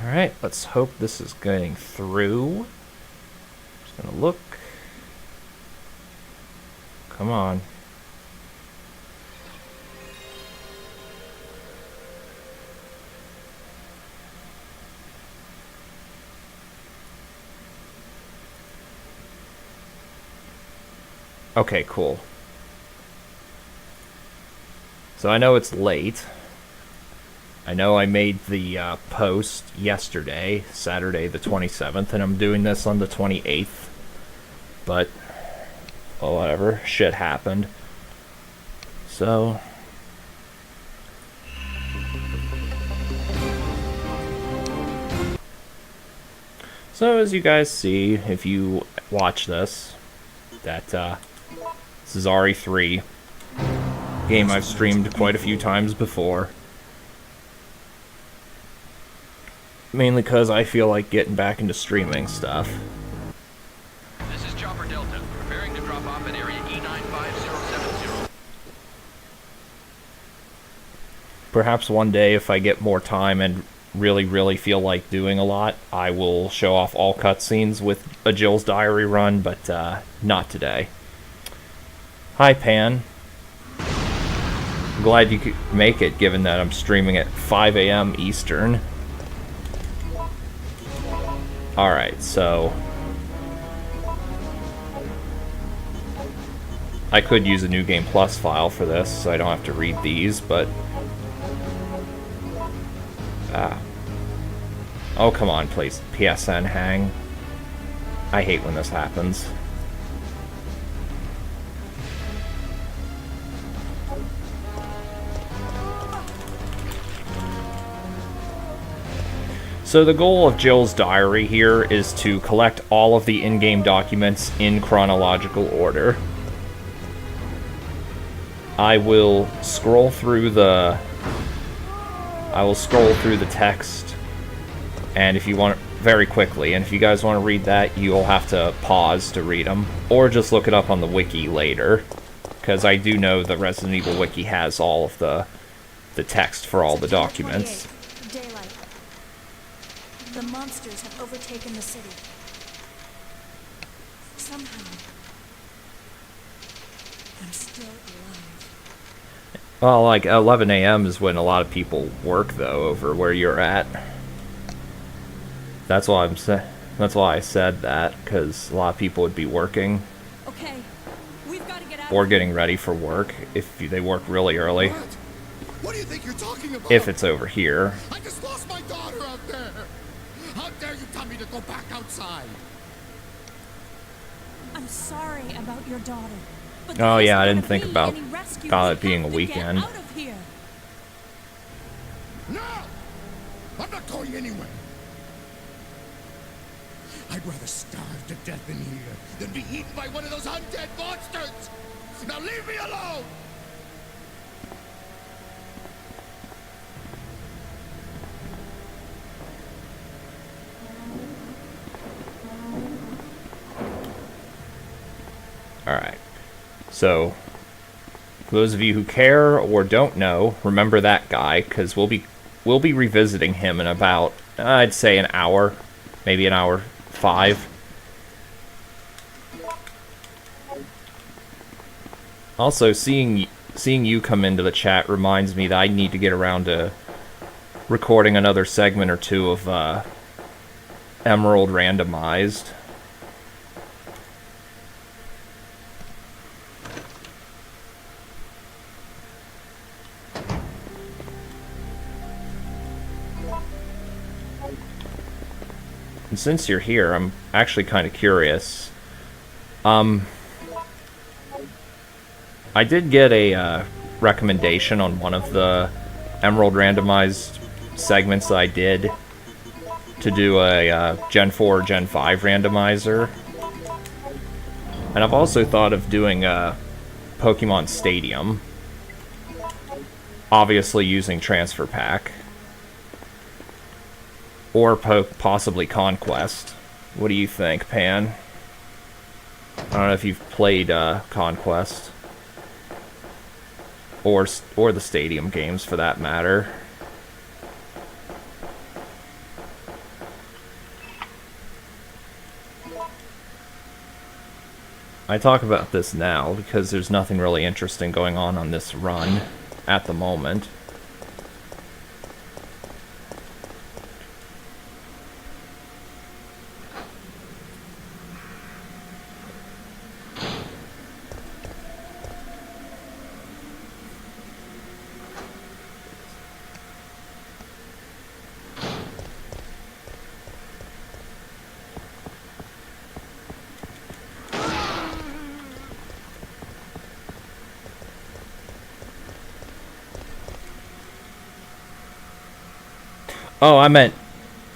Alright, let's hope this is getting through. Just gonna look. Come on. Okay, cool. So I know it's late. I know I made the post yesterday, Saturday the 27th, and I'm doing this on the 28th. But, well, whatever. Shit happened. So... So, as you guys see, if you watch this, that, this is RE3. Game I've streamed quite a few times before. Mainly because I feel like getting back into streaming stuff. This is Chopper Delta, preparing to drop off at area E95070. Perhaps one day, if I get more time and really feel like doing a lot, I will show off all cutscenes with a Jill's Diary run, but not today. Hi, Pan. I'm glad you could make it, given that I'm streaming at 5 a.m. Eastern. Alright, so... I could use a New Game Plus file for this, so I don't have to read these, but... Oh, come on, please. PSN hang. I hate when this happens. So the goal of Jill's Diary here is to collect all of the in-game documents in chronological order. I will scroll through the text, and if you want very quickly, and if you guys want to read that, you'll have to pause to read them, or just look it up on the wiki later, because I do know the Resident Evil wiki has all of the text for all the documents. Daylight. The monsters have overtaken the city. Somehow, I'm still alive. Well, like 11 a.m. is when a lot of people work, though, over where you're at. That's why That's why I said that, because a lot of people would be working. Okay, we've got to get out. Or getting ready for work if they work really early. What do you think you're talking about? If it's over here. I just lost my daughter out there. How dare you tell me to go back outside? I'm sorry about your daughter. But Oh there's yeah, I gotta didn't think be about any rescue. it We being a have to weekend. Get out of here. No! I'm not going anywhere. I'd rather starve to death in here than be eaten by one of those undead monsters! Now leave me alone! Alright. So, for those of you who care or don't know, remember that guy, because we'll be revisiting him in about, I'd say, an hour. Maybe an hour 5. Also, seeing you come into the chat reminds me that I need to get around to recording another segment or two of Emerald Randomized. And since you're here, I'm actually kind of curious. I did get a recommendation on one of the Emerald Randomized segments that I did to do a Gen 4 or Gen 5 randomizer. And I've also thought of doing a Pokemon Stadium. Obviously using Transfer Pack. Or possibly Conquest. What do you think, Pan? I don't know if you've played Conquest. Or the Stadium games, for that matter. I talk about this now because there's nothing really interesting going on this run at the moment. Oh, I meant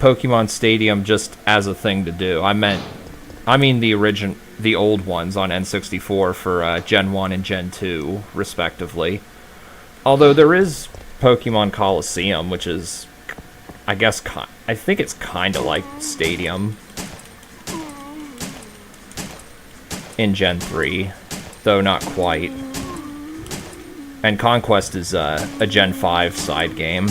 Pokemon Stadium just as a thing to do. I mean the old ones on N64 for Gen 1 and Gen 2, respectively. Although there is Pokemon Coliseum, which is, I guess, I think it's kind of like Stadium in Gen 3, though not quite. And Conquest is a Gen 5 side game.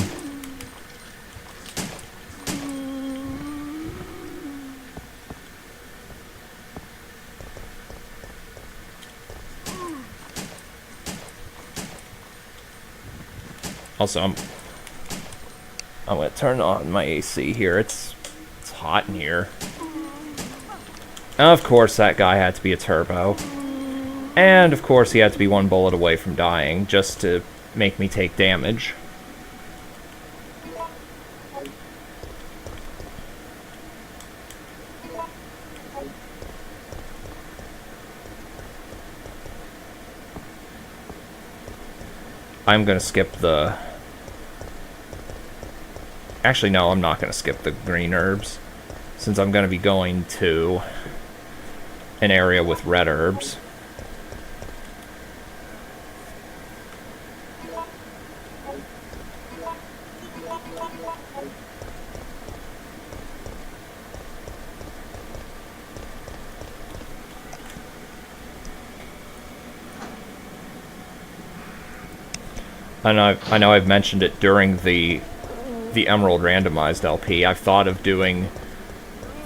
Also, I'm gonna turn on my AC here. It's hot in here. Of course, that guy had to be a turbo. And, of course, he had to be one bullet away from dying, just to make me take damage. I'm gonna skip the... Actually, no, I'm not gonna skip the green herbs, since I'm gonna be going to an area with red herbs. I know I've mentioned it during the Emerald randomized LP. I've thought of doing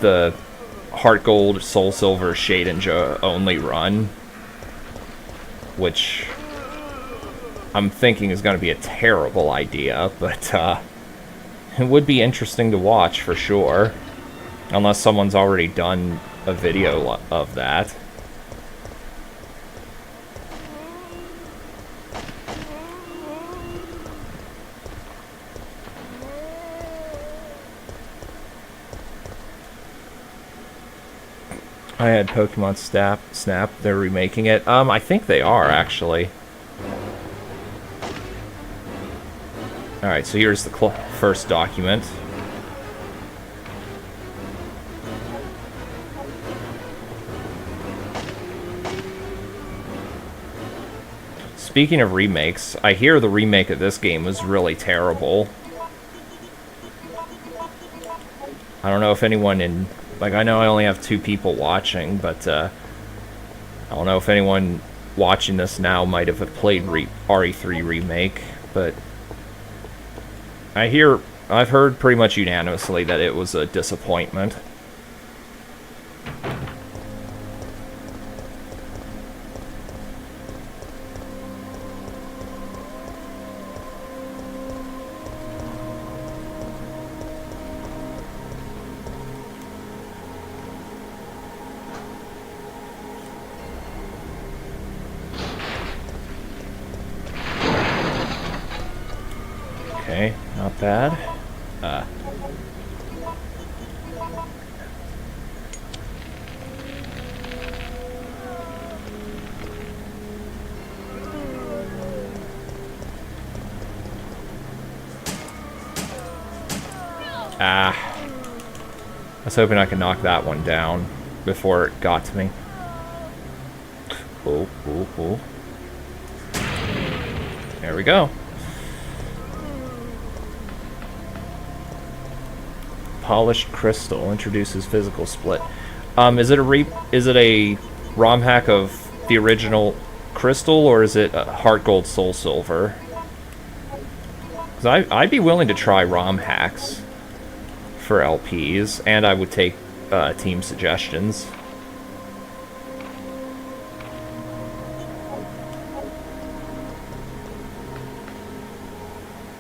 the Heart Gold, Soul Silver, Shadinja only run, which I'm thinking is going to be a terrible idea, but it would be interesting to watch for sure, unless someone's already done a video of that. I had Pokemon Snap. They're remaking it. I think they are, actually. Alright, so here's the first document. Speaking of remakes, I hear the remake of this game was really terrible. I don't know if anyone in... Like, I know I only have 2 people watching, but I don't know if anyone watching this now might have played RE3 Remake, but I've heard pretty much unanimously that it was a disappointment. Okay, not bad. I was hoping I could knock that one down before it got to me. Cool, cool, cool. There we go. Polished Crystal introduces physical split. Is it a ROM hack of the original Crystal, or is it Heart Gold, Soul Silver? Because I'd be willing to try ROM hacks for LPs, and I would take team suggestions.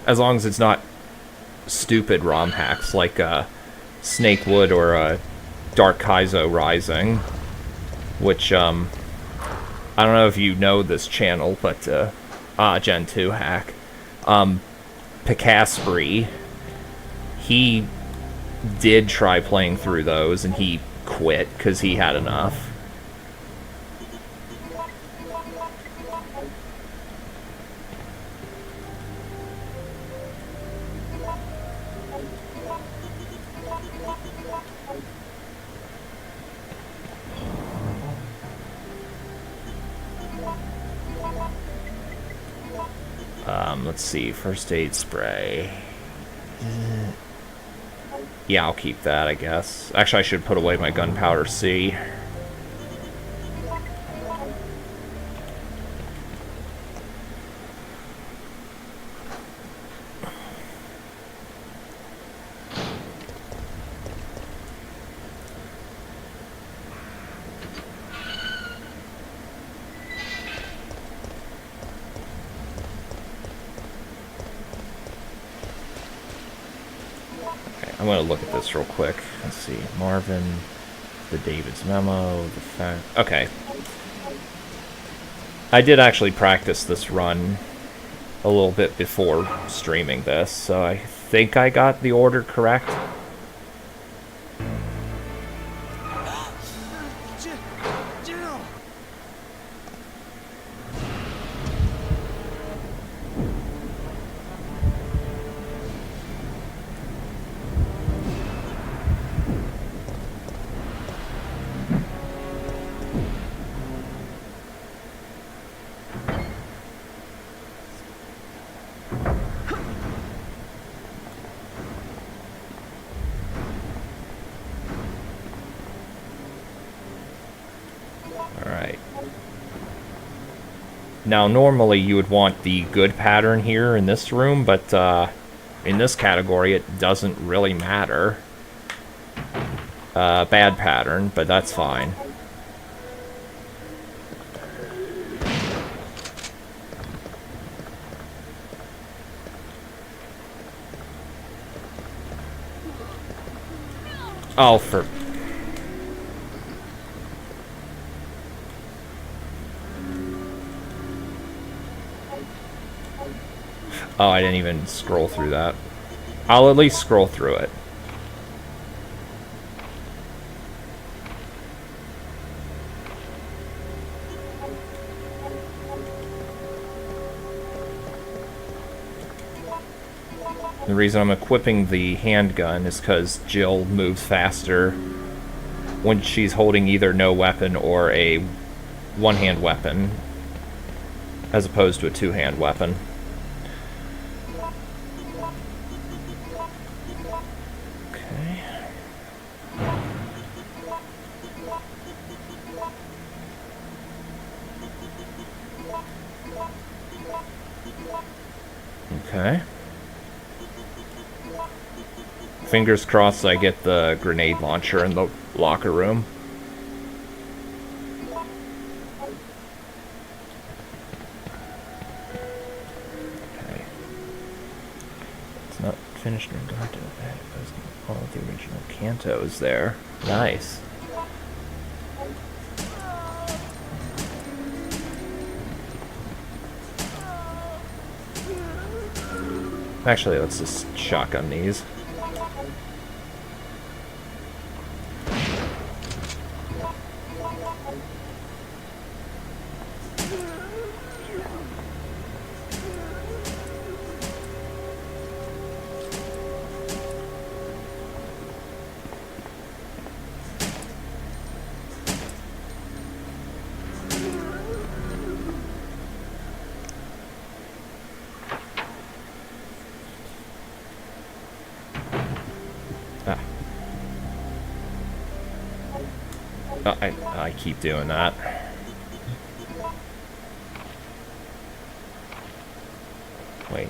As long as it's not stupid ROM hacks like Snakewood or Dark Kaizo Rising, which I don't know if you know this channel, but Gen 2 hack. Picaspri, he did try playing through those and he quit because he had enough. Let's see, first aid spray. Yeah, I'll keep that, I guess. Actually, I should put away my gunpowder C. I'm gonna look at this real quick. Let's see. Marvin, the David's memo, the fact. Okay. I did actually practice this run a little bit before streaming this, so I think I got the order correct. Jill! Alright. Now, normally you would want the good pattern here in this room, but in this category it doesn't really matter. Bad pattern, but that's fine. Oh, for... Oh, I didn't even scroll through that. I'll at least scroll through it. The reason I'm equipping the handgun is because Jill moves faster when she's holding either no weapon or a one-hand weapon, as opposed to a two-hand weapon. Okay. Okay. Fingers crossed I get the grenade launcher in the locker room. Okay. It's not finished or done. All of the original Kantos there. Nice. Actually, let's just shotgun these. I keep doing that. Wait.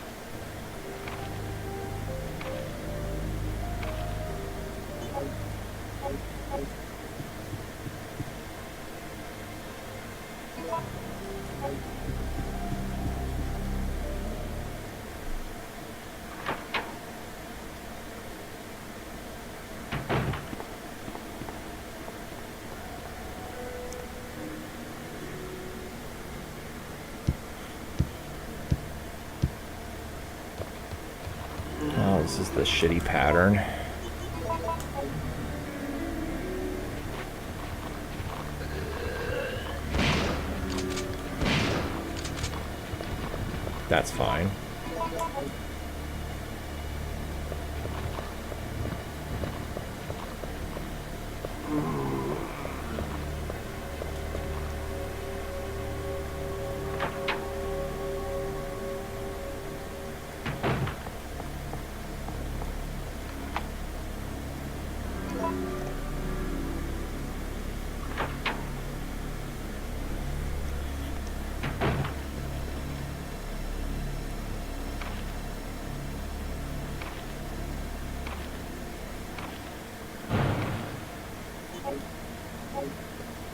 the shitty pattern. That's fine.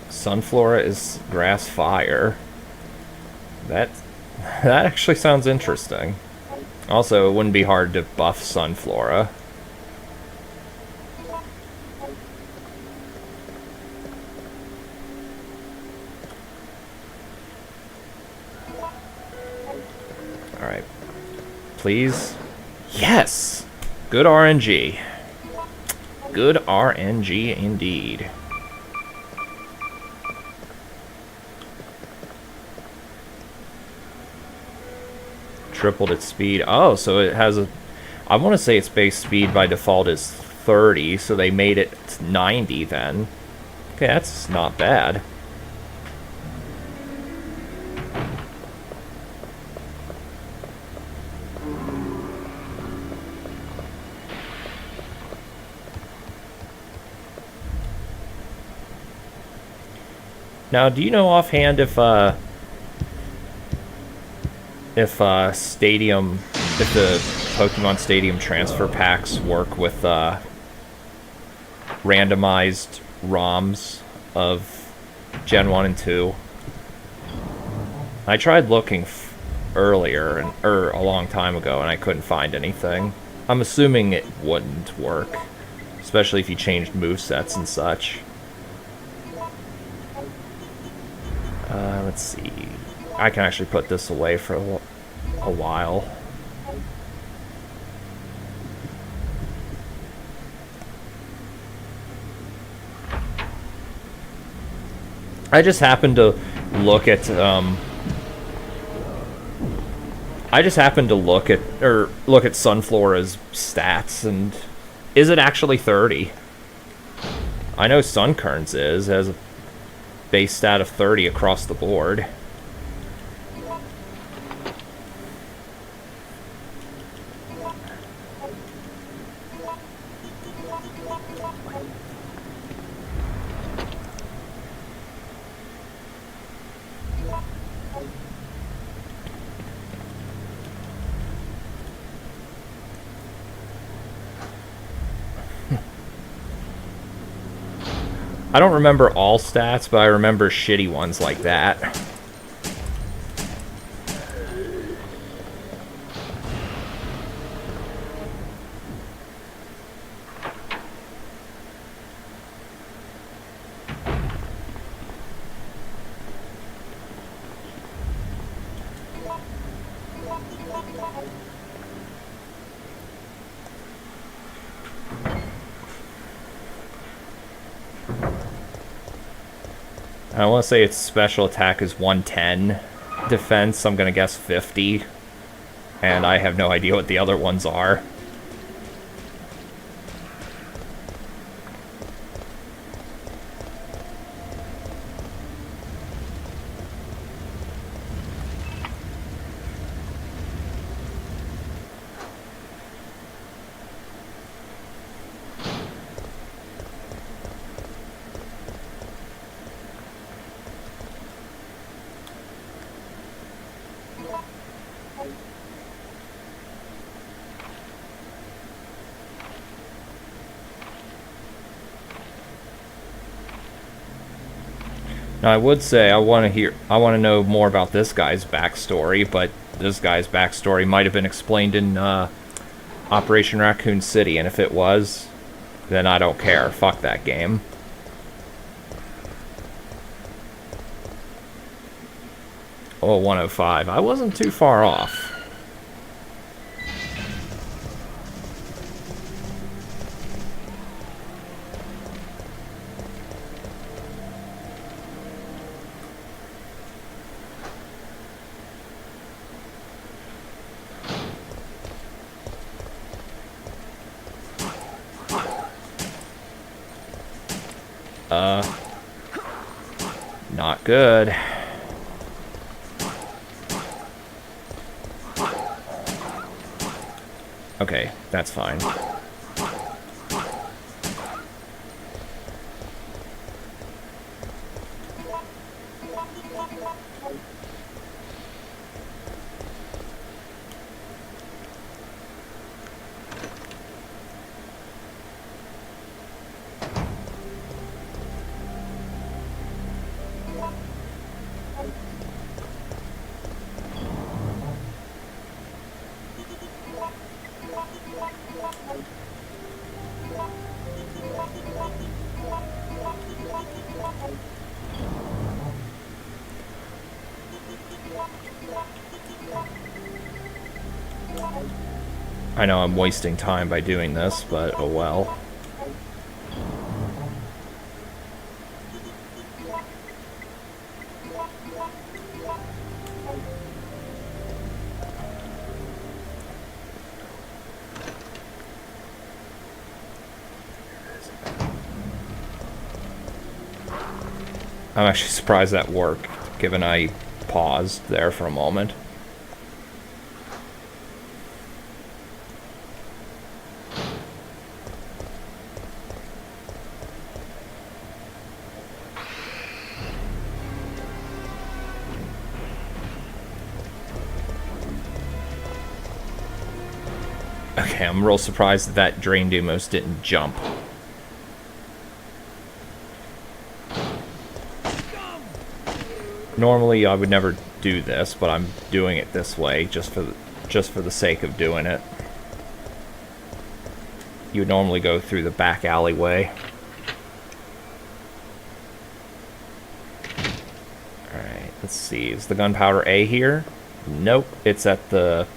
Sunflora is grass fire. That actually sounds interesting. Also, it wouldn't be hard to buff Sunflora. Alright. Please. Yes! Good RNG. Good RNG indeed. Tripled its speed. Oh, so it has a... I want to say its base speed by default is 30, so they made it 90 then. Okay, that's not bad. Now, do you know offhand if the Pokemon Stadium transfer packs work with randomized ROMs of Gen 1 and 2? I tried looking earlier, or a long time ago, and I couldn't find anything. I'm assuming it wouldn't work, especially if you changed movesets and such. Let's see. I can actually put this away for a while. I just happened to look at Sunflora's stats, and is it actually 30? I know Sunkern's has a base stat of 30 across the board. I don't remember all stats, but I remember shitty ones like that. I want to say its special attack is 110 defense. I'm going to guess 50. And I have no idea what the other ones are. Now, I would say I want to know more about this guy's backstory, but this guy's backstory might have been explained in Operation Raccoon City, and if it was, then I don't care. Fuck that game. Oh, 105. I wasn't too far off. Not good. Okay, that's fine. I know I'm wasting time by doing this, but oh well. I'm actually surprised that worked, given I paused there for a moment. Okay, I'm real surprised that Drain Deimos didn't jump. Normally, I would never do this, but I'm doing it this way just for the sake of doing it. You would normally go through the back alleyway. Alright, let's see. Is the gunpowder A here? Nope, it's at the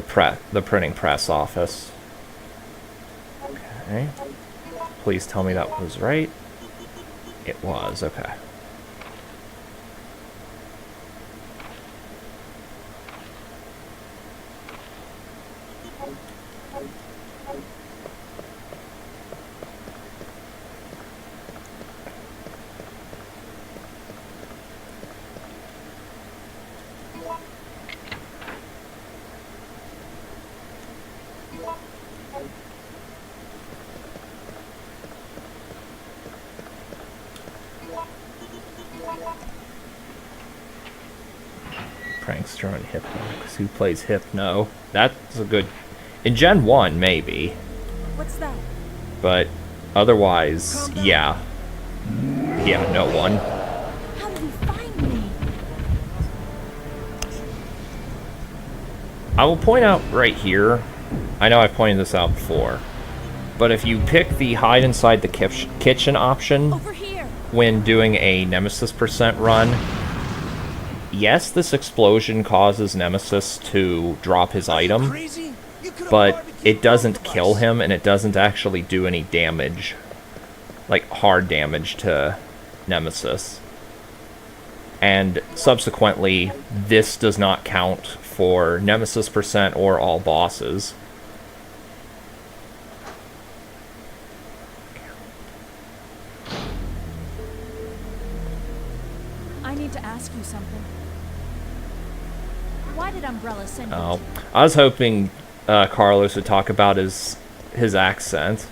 printing press office. Okay. Please tell me that was right. It was, okay. Prankster on Hypno. Who plays Hypno? That's a good... In Gen 1, maybe. What's that? But otherwise, yeah. Yeah, no one. How did he find me? I will point out right here, I know I've pointed this out before, but if you pick the hide inside the kitchen option Over here. when doing a Nemesis % run, yes, this explosion causes Nemesis to drop his item, but it doesn't kill him and it doesn't actually do any damage, like hard damage to Nemesis. And subsequently, this does not count for Nemesis % or all bosses. I need to ask you something. Why did Umbrella send you? Oh, I was hoping Carlos would talk about his accent.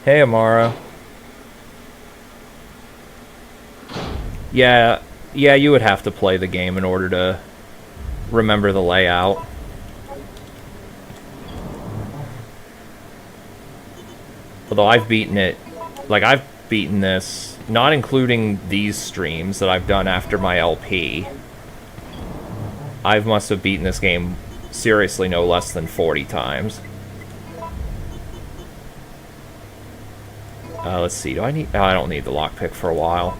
Hey, Amara. Yeah, you would have to play the game in order to remember the layout. Although I've beaten it, like I've beaten this, not including these streams that I've done after my LP. I must have beaten this game seriously no less than 40 times. Let's see, do I need... Oh, I don't need the lockpick for a while.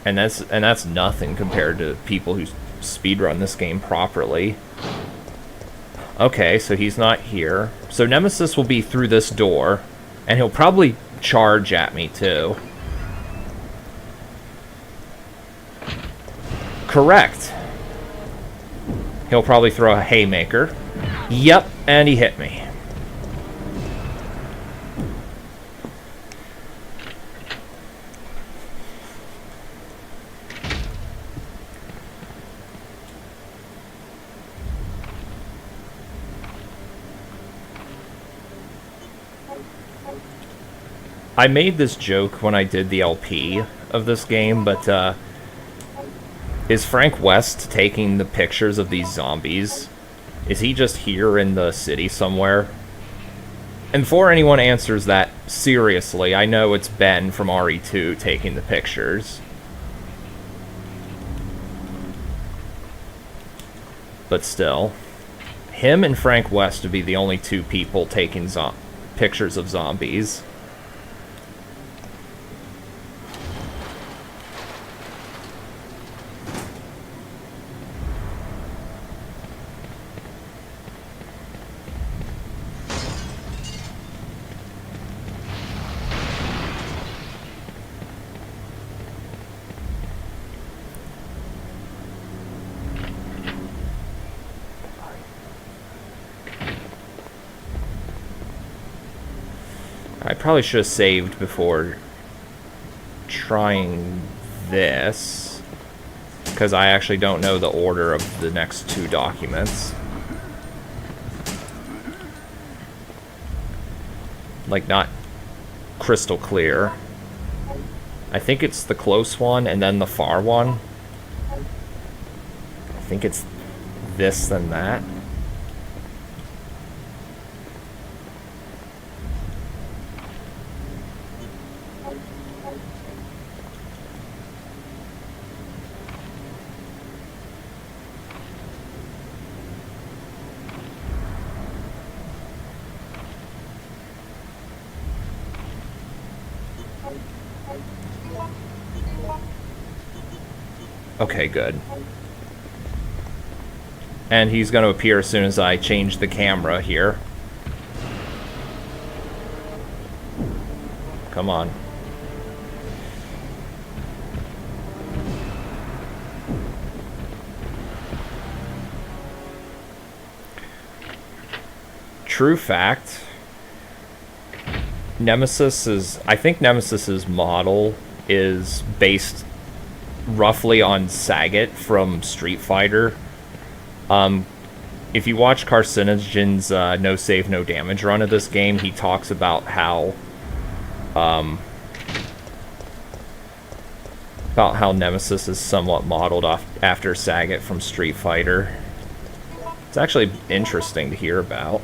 And that's nothing compared to people who speedrun this game properly. Okay, so he's not here. So Nemesis will be through this door, and he'll probably charge at me too. Correct. He'll probably throw a haymaker. Yep, and he hit me. I made this joke when I did the LP of this game, but is Frank West taking the pictures of these zombies? Is he just here in the city somewhere? And before anyone answers that seriously, I know it's Ben from RE2 taking the pictures. But still, him and Frank West would be the only two people taking pictures of zombies. I probably should have saved before trying this, because I actually don't know the order of the next two documents. Like, not crystal clear. I think it's the close one and then the far one. I think it's this then that. Okay, good. And he's going to appear as soon as I change the camera here. Come on. True fact, I think Nemesis's model is based roughly on Sagat from Street Fighter. If you watch Carcinogen's No Save, No Damage run of this game, he talks about how Nemesis is somewhat modeled after Sagat from Street Fighter. It's actually interesting to hear about.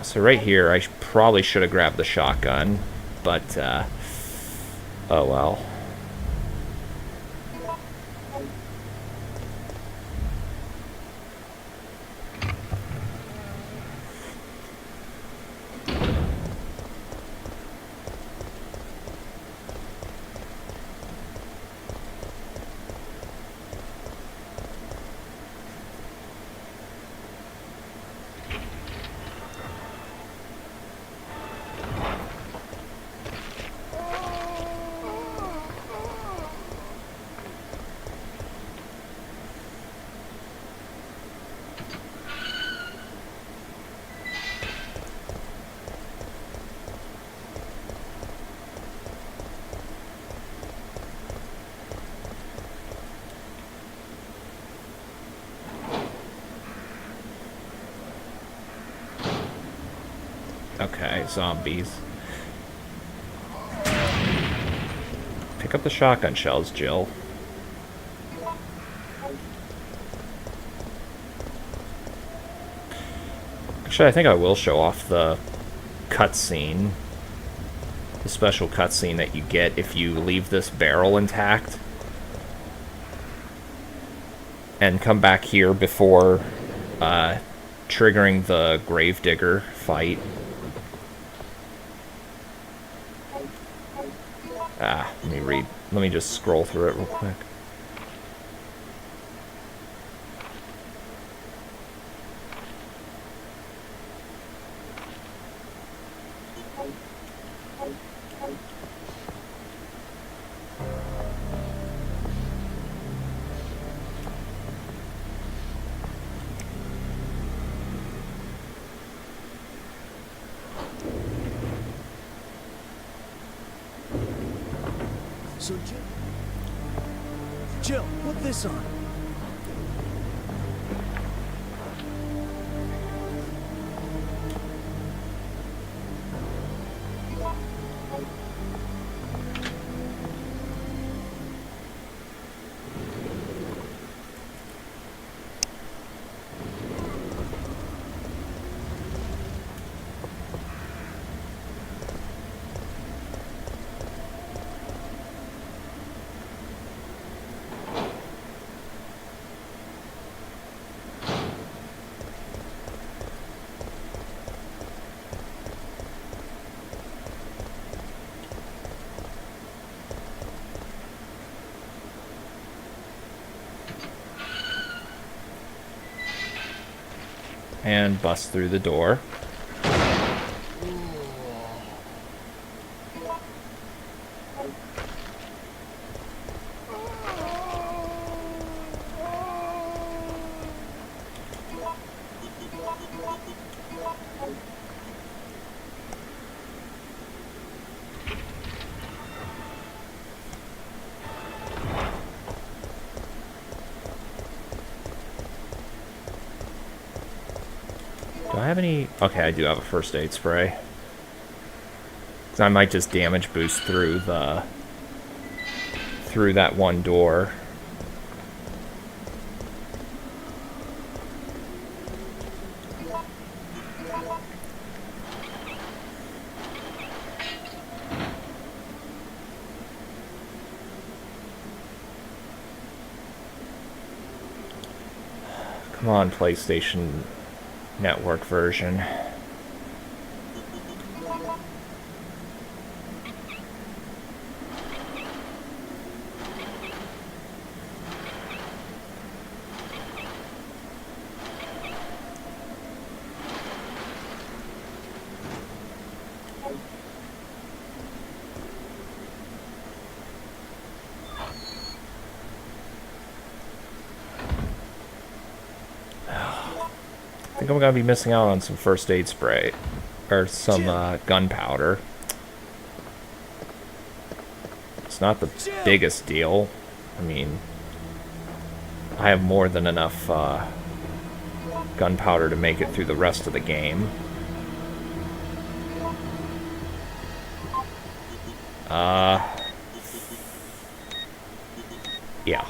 So right here, I probably should have grabbed the shotgun, but, oh well. Okay, zombies. Pick up the shotgun shells, Jill. Actually, I think I will show off the cutscene. The special cutscene that you get if you leave this barrel intact. And come back here before triggering the Gravedigger fight. Let me read. Let me just scroll through it real quick. So Jill, put this on. And bust through the door. Do I have any... Okay, I do have a first aid spray. So I might just damage boost through the... through that one door. Come on, PlayStation Network version. I think I'm gonna be missing out on some first aid spray. Or some gunpowder. It's not the biggest deal. I mean, I have more than enough gunpowder to make it through the rest of the game. Yeah.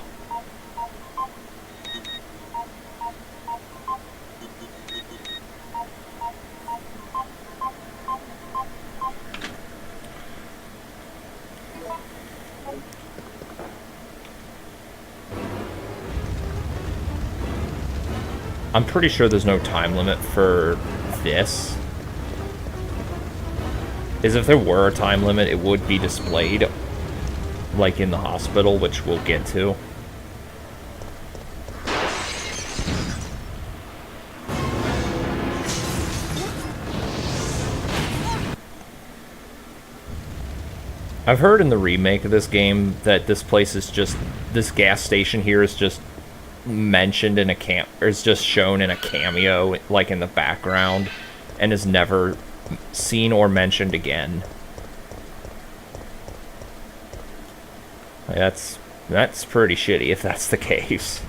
I'm pretty sure there's no time limit for this. As if there were a time limit, it would be displayed, like in the hospital, which we'll get to. I've heard in the remake of this game that this place is just... this gas station here is just mentioned in a or is just shown in a cameo, like in the background, and is never seen or mentioned again. That's pretty shitty if that's the case.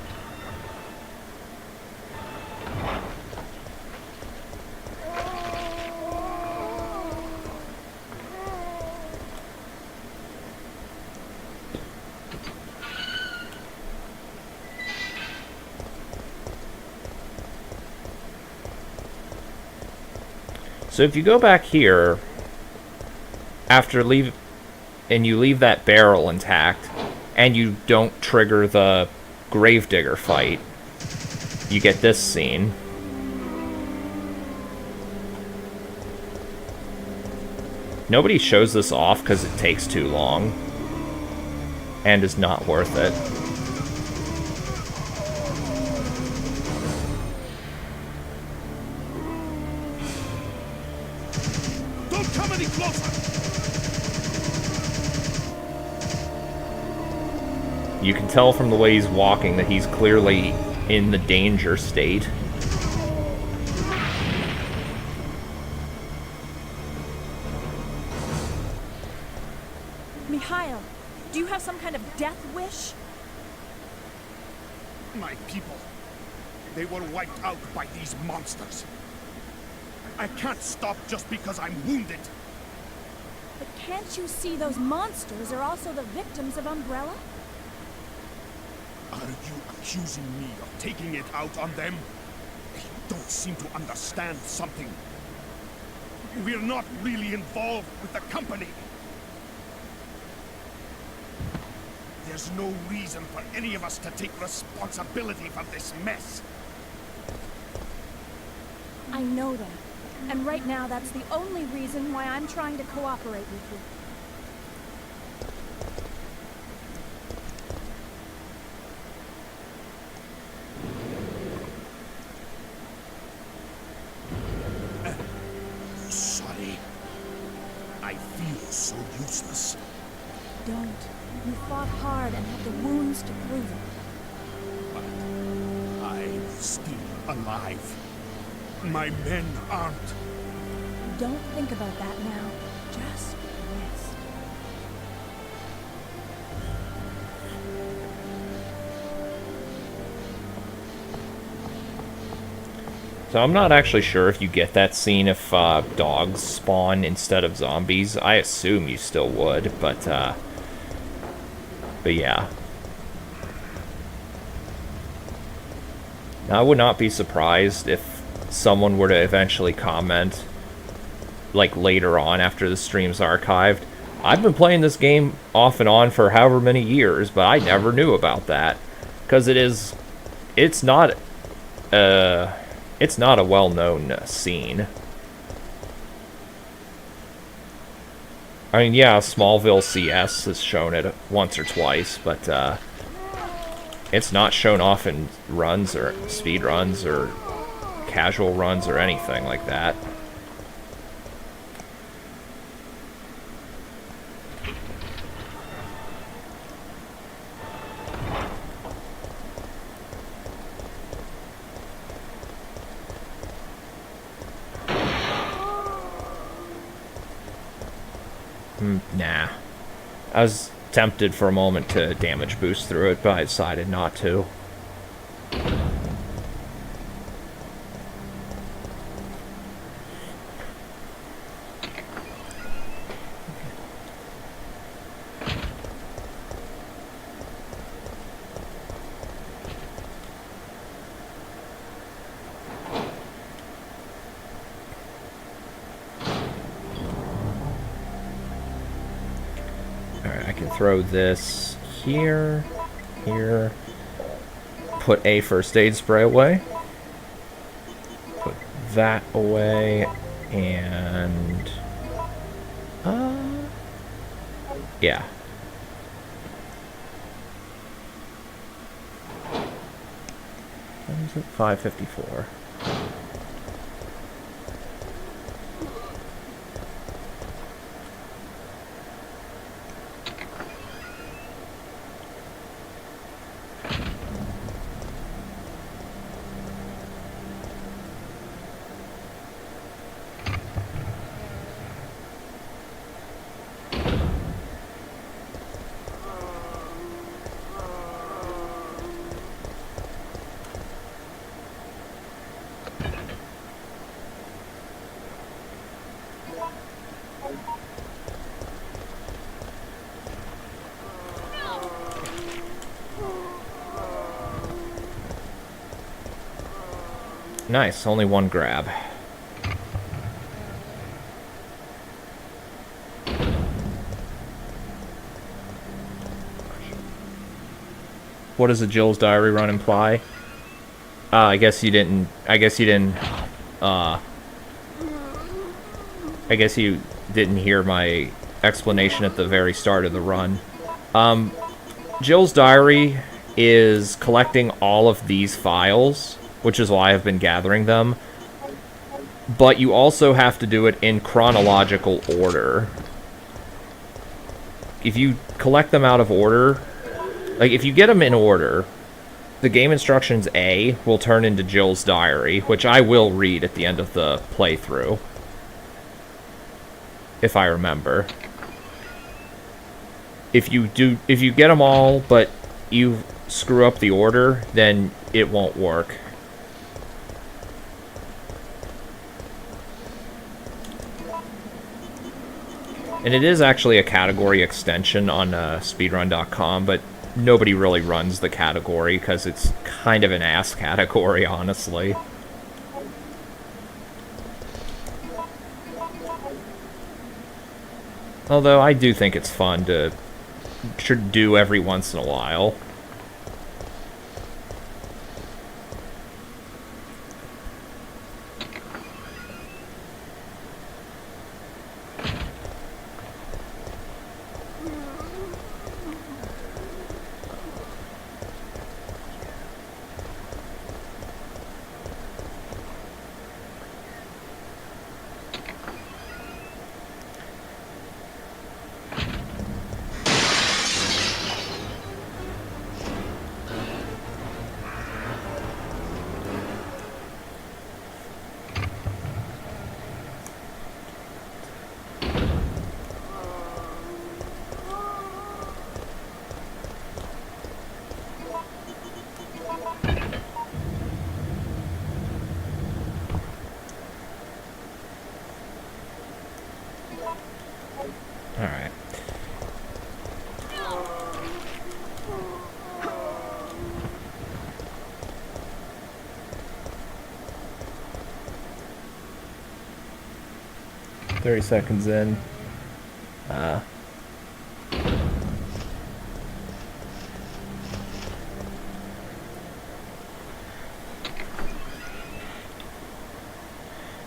So if you go back here, after and you leave that barrel intact, and you don't trigger the Gravedigger fight, you get this scene. Nobody shows this off because it takes too long and is not worth it. Don't come any closer! You can tell from the way he's walking that he's clearly in the danger state. Mikhail, do you have some kind of death wish? My people, they were wiped out by these monsters. I can't stop just because I'm wounded. But can't you see those monsters are also the victims of Umbrella? Are you accusing me of taking it out on them? You don't seem to understand something. We're not really involved with the company. There's no reason for any of us to take responsibility for this mess. I know that. And right now, that's the only reason why I'm trying to cooperate with you. Sorry. I feel so useless. Don't. You fought hard and have the wounds to prove it. But I'm still alive. My men aren't. Don't think about that now. Just rest. So I'm not actually sure if you get that scene if dogs spawn instead of zombies. I assume you still would, but yeah. Now, I would not be surprised if someone were to eventually comment, like later on after the stream's archived, I've been playing this game off and on for however many years, but I never knew about that. Because it's not a well-known scene. I mean, yeah, Smallville CS has shown it once or twice, but it's not shown off in runs or speed runs or casual runs or anything like that. Nah. I was tempted for a moment to damage boost through it, but I decided not to. Throw this here, here, put a first aid spray away, put that away, and, yeah. What is it? 554. Nice, only one grab. What does a Jill's Diary run imply? I guess you didn't, I guess you didn't hear my explanation at the very start of the run. Jill's Diary is collecting all of these files, which is why I've been gathering them. But you also have to do it in chronological order. If you collect them out of order, like if you get them in order, the game instructions A will turn into Jill's Diary, which I will read at the end of the playthrough, if I remember. If you get them all, but you screw up the order, then it won't work. And it is actually a category extension on speedrun.com, but nobody really runs the category because it's kind of an ass category, honestly. Although I do think it's fun to do every once in a while. Alright. "30 seconds in.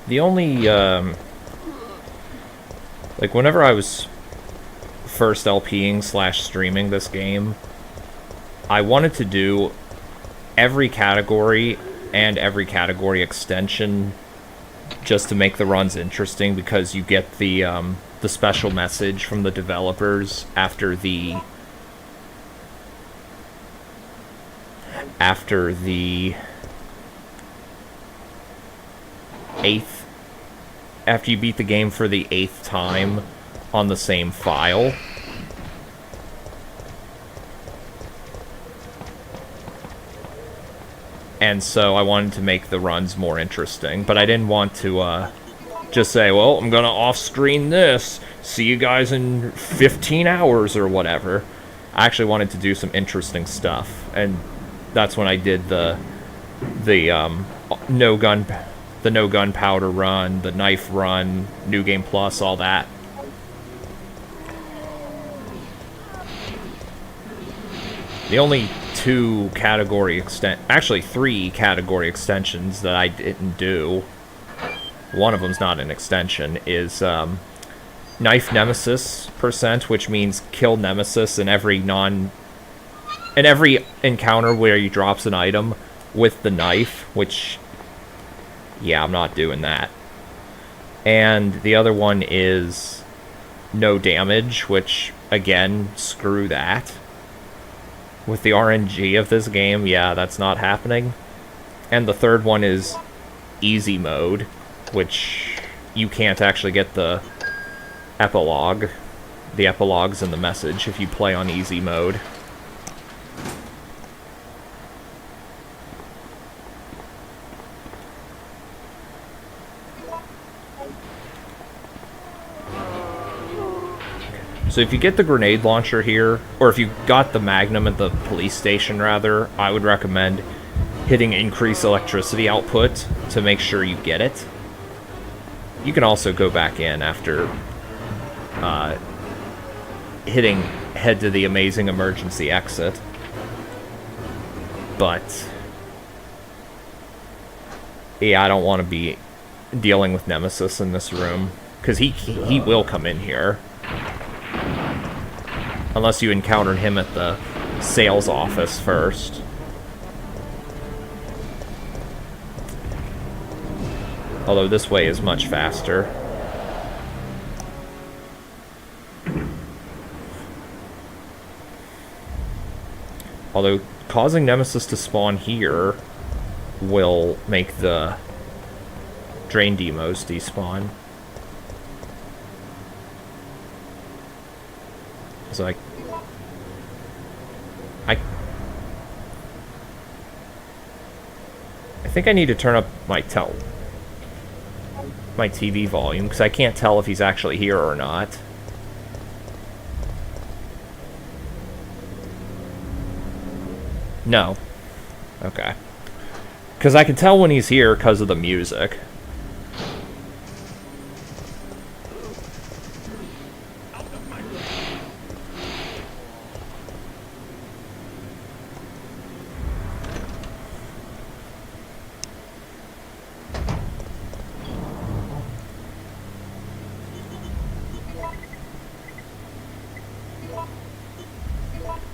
The only, like, whenever I was first LPing / streaming this game, I wanted to do every category and every category extension just to make the runs interesting, because you get the special message from the developers after the after you beat the game for the 8th time on the same file. And so I wanted to make the runs more interesting, but I didn't want to just say, well, I'm gonna off-screen this, see you guys in 15 hours or whatever. I actually wanted to do some interesting stuff, and that's when I did the no gunpowder run, the knife run, New Game Plus, all that. The only 3 category extensions that I didn't do, one of them's not an extension, is Knife Nemesis %, which means kill Nemesis in every encounter where he drops an item with the knife, which, yeah, I'm not doing that. And the other one is no damage, which, again, screw that. With the RNG of this game, yeah, that's not happening. And the third one is easy mode, which you can't actually get the epilogue. The epilogue's in the message if you play on easy mode. So if you get the grenade launcher here, or if you got the Magnum at the police station rather, I would recommend hitting increase electricity output to make sure you get it. You can also go back in after hitting head to the amazing emergency exit. But yeah, I don't want to be dealing with Nemesis in this room. Because he will come in here. Unless you encountered him at the sales office first. Although this way is much faster. Although causing Nemesis to spawn here will make the Drain Demos despawn. So I think I need to turn up my TV volume, because I can't tell if he's actually here or not. No. Okay. Because I can tell when he's here because of the music.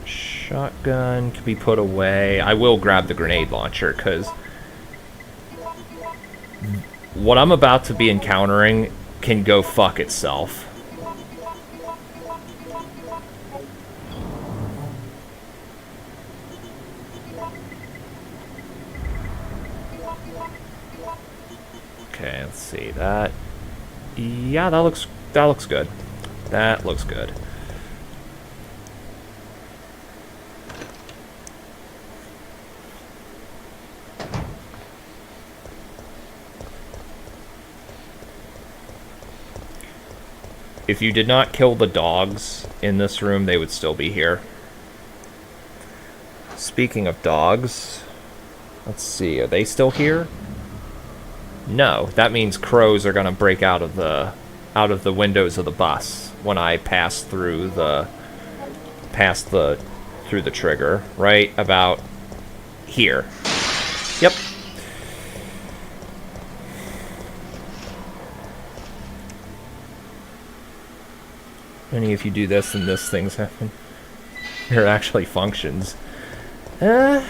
Shotgun can be put away. I will grab the grenade launcher, because what I'm about to be encountering can go fuck itself. Okay, let's see that. Yeah, that looks good. That looks good. If you did not kill the dogs in this room, they would still be here. Speaking of dogs, let's see, are they still here? No, that means crows are gonna break out of the windows of the bus when I pass through the trigger, right about here. Yep. Only if you do this, then this things happen. It actually functions. The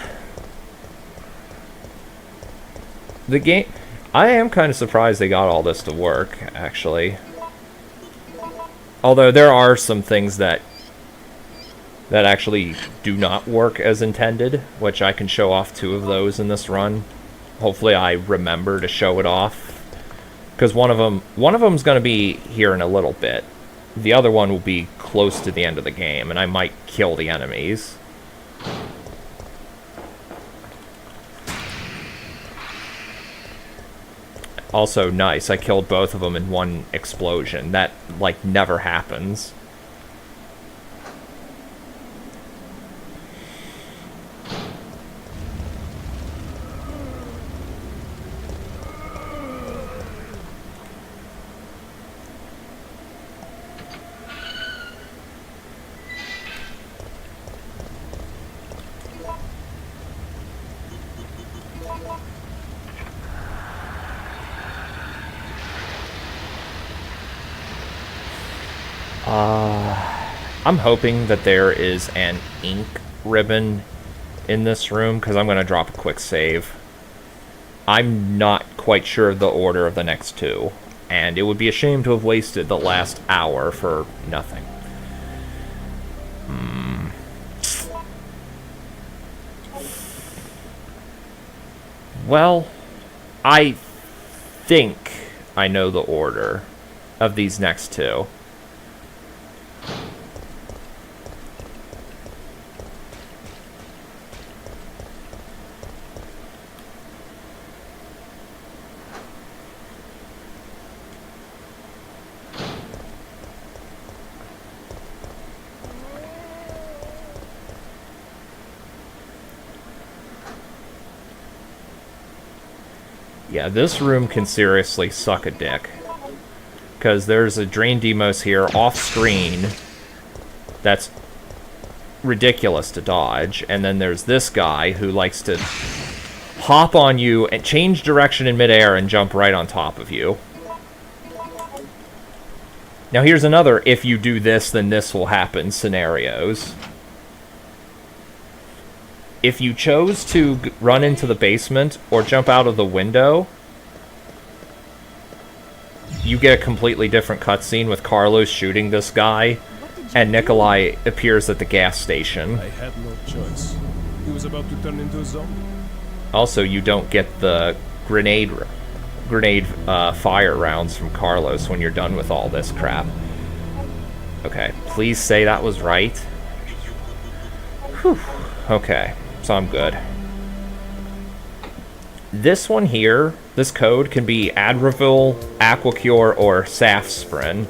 game... I am kind of surprised they got all this to work, actually. Although there are some things that actually do not work as intended, which I can show off 2 of those in this run. Hopefully I remember to show it off. Because one of them's going to be here in a little bit. The other one will be close to the end of the game, and I might kill the enemies. Also, nice, I killed both of them in one explosion. That, like, never happens. I'm hoping that there is an ink ribbon in this room, because I'm going to drop a quick save. I'm not quite sure of the order of the next 2, and it would be a shame to have wasted the last hour for nothing. Well, I think I know the order of these next 2. Yeah, this room can seriously suck a dick. Because there's a Drain Demos here off-screen that's ridiculous to dodge, and then there's this guy who likes to hop on you and change direction in midair and jump right on top of you. Now here's another if you do this, then this will happen scenarios. If you chose to run into the basement or jump out of the window, you get a completely different cutscene with Carlos shooting this guy, and Nikolai appears at the gas station. I had no choice. He was about to turn into a zombie. Also, you don't get the grenade fire rounds from Carlos when you're done with all this crap. Okay, please say that was right. Whew. Okay, so I'm good. This one here, this code can be Adravil, Aquacure, or Safsprin.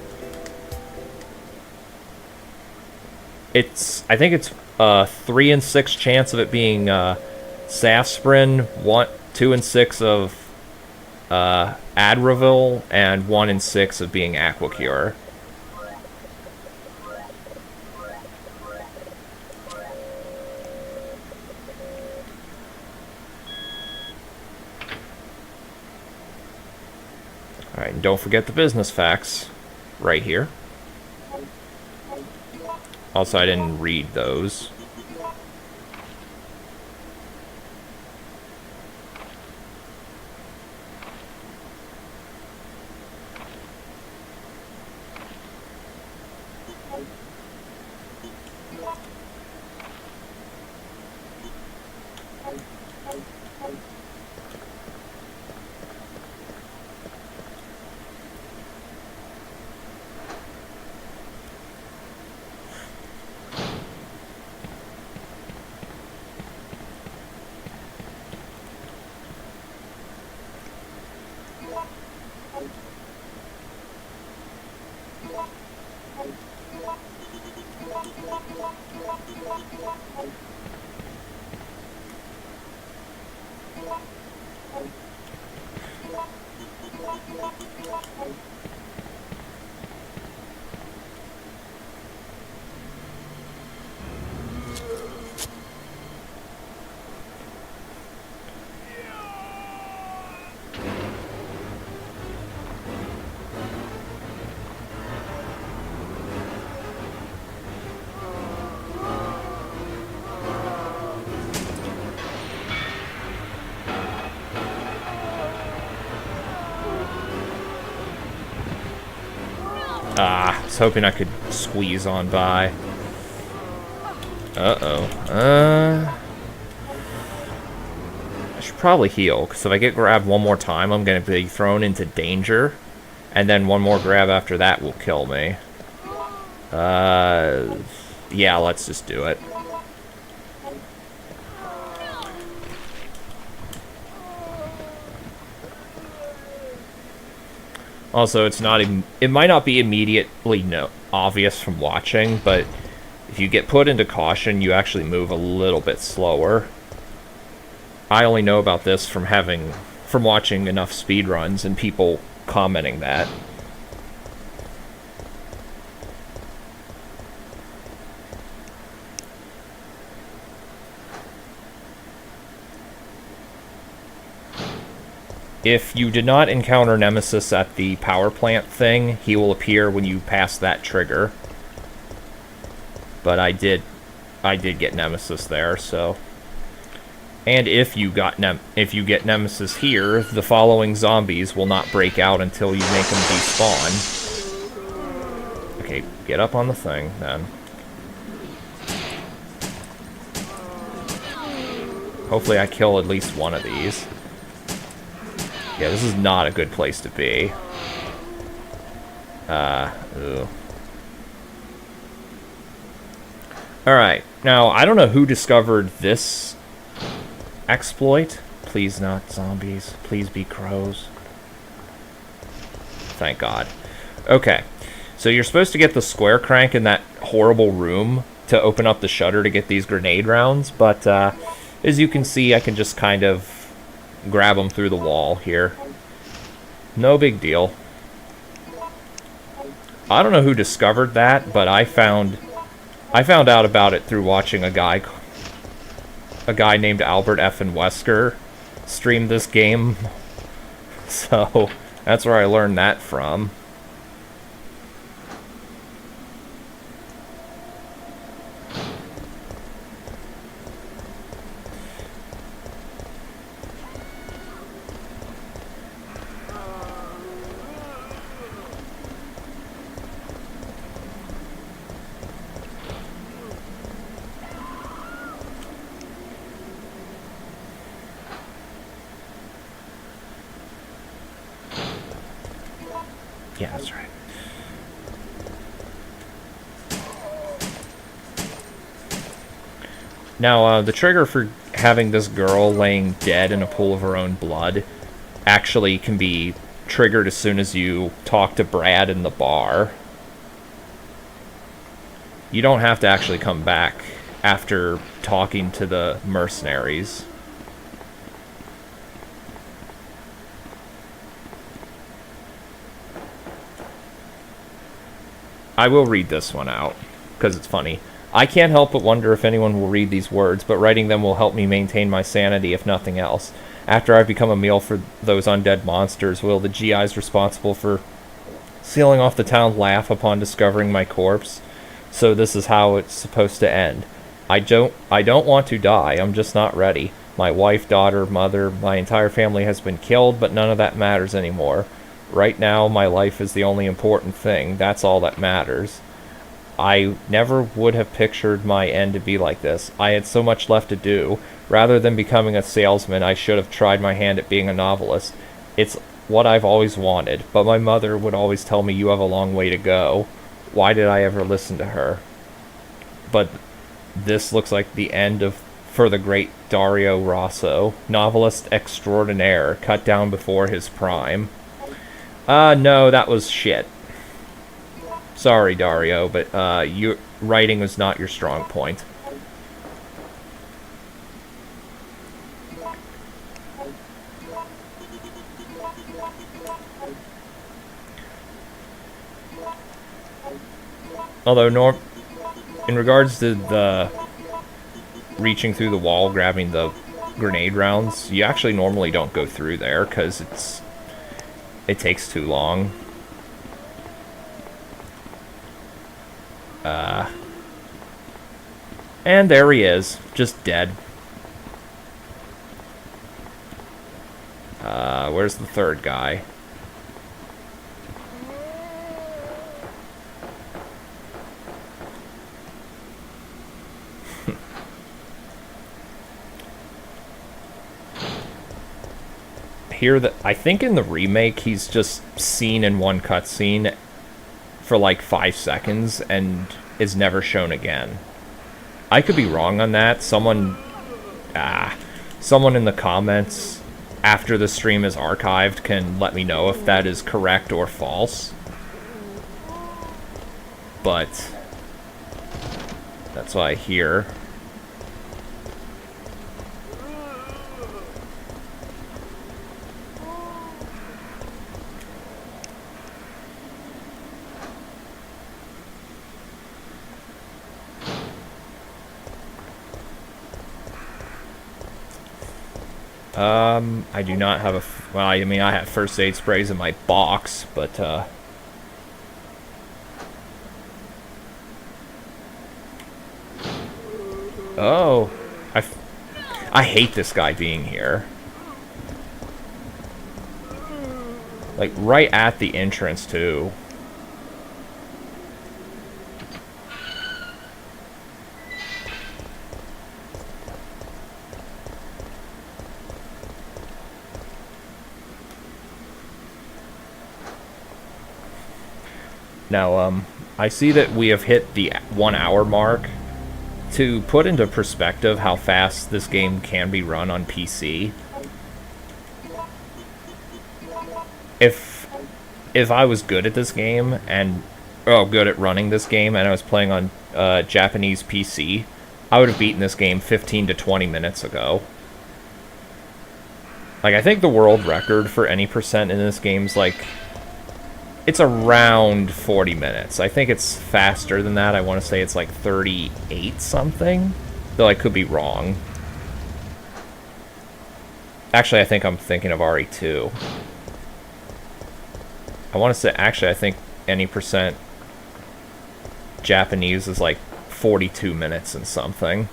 I think it's a 3 in 6 chance of it being Safsprin, 2 in 6 of Adravil, and 1 in 6 of being Aquacure. Alright, and don't forget the business facts right here. Also, I didn't read those. I was hoping I could squeeze on by. I should probably heal, because if I get grabbed one more time, I'm going to be thrown into danger. And then one more grab after that will kill me. Yeah, let's just do it. Also, it might not be immediately obvious from watching, but if you get put into caution, you actually move a little bit slower. I only know about this from watching enough speedruns and people commenting that. If you did not encounter Nemesis at the power plant thing, he will appear when you pass that trigger. But I did get Nemesis there, so. And if you get Nemesis here, the following zombies will not break out until you make them despawn. Okay, get up on the thing then. Hopefully I kill at least one of these. Yeah, this is not a good place to be. Ooh. Alright, now, I don't know who discovered this exploit. Please not zombies. Please be crows. Thank God. Okay, so you're supposed to get the square crank in that horrible room to open up the shutter to get these grenade rounds, but as you can see, I can just kind of grab them through the wall here. No big deal. I don't know who discovered that, but I found out about it through watching a guy named Albert F. and Wesker stream this game. So that's where I learned that from. Yeah, that's right. Now, the trigger for having this girl laying dead in a pool of her own blood actually can be triggered as soon as you talk to Brad in the bar. You don't have to actually come back after talking to the mercenaries. I will read this one out, because it's funny. I can't help but wonder if anyone will read these words, but writing them will help me maintain my sanity, if nothing else. After I've become a meal for those undead monsters, will the GIs responsible for sealing off the town laugh upon discovering my corpse? So this is how it's supposed to end. I don't want to die, I'm just not ready. My wife, daughter, mother, my entire family has been killed, but none of that matters anymore. Right now, my life is the only important thing. That's all that matters. I never would have pictured my end to be like this. I had so much left to do. Rather than becoming a salesman, I should have tried my hand at being a novelist. It's what I've always wanted, but my mother would always tell me you have a long way to go. Why did I ever listen to her? But this looks like the end of for the great Dario Rosso, novelist extraordinaire, cut down before his prime. No, that was shit. Sorry, Dario, but your writing was not your strong point. Although, in regards to the reaching through the wall, grabbing the grenade rounds, you actually normally don't go through there, because it takes too long. And there he is, just dead. Where's the third guy? Here, I think in the remake, he's just seen in one cutscene for like 5 seconds and is never shown again. I could be wrong on that. Someone in the comments after the stream is archived can let me know if that is correct or false. But that's what I hear. I do not have well, I mean, I have first aid sprays in my box, but, oh, I hate this guy being here. Like, right at the entrance, too. Now, I see that we have hit the 1 hour mark. To put into perspective how fast this game can be run on PC, if I was good at this game and good at running this game and I was playing on Japanese PC, I would have beaten this game 15 to 20 minutes ago. Like, I think the world record for any percent in this game's like, it's around 40 minutes. I think it's faster than that. I want to say it's like 38 something, though I could be wrong. Actually, I think I'm thinking of RE2. I want to say, actually, I think any percent Japanese is like 42 minutes and something.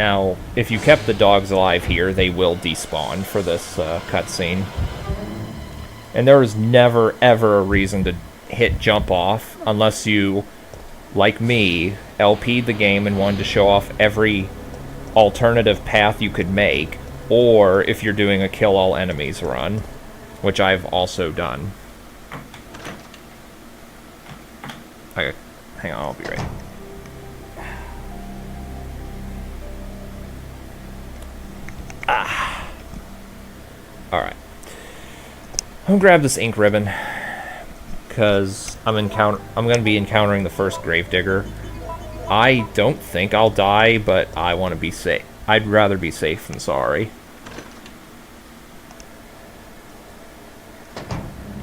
Now, if you kept the dogs alive here, they will despawn for this cutscene. And there is never, ever a reason to hit jump off unless you, like me, LP'd the game and wanted to show off every alternative path you could make, or if you're doing a kill all enemies run, which I've also done. Okay, hang on, I'll be right. Alright. I'm gonna grab this ink ribbon, because I'm gonna be encountering the first Gravedigger. I don't think I'll die, but I want to be safe. I'd rather be safe than sorry.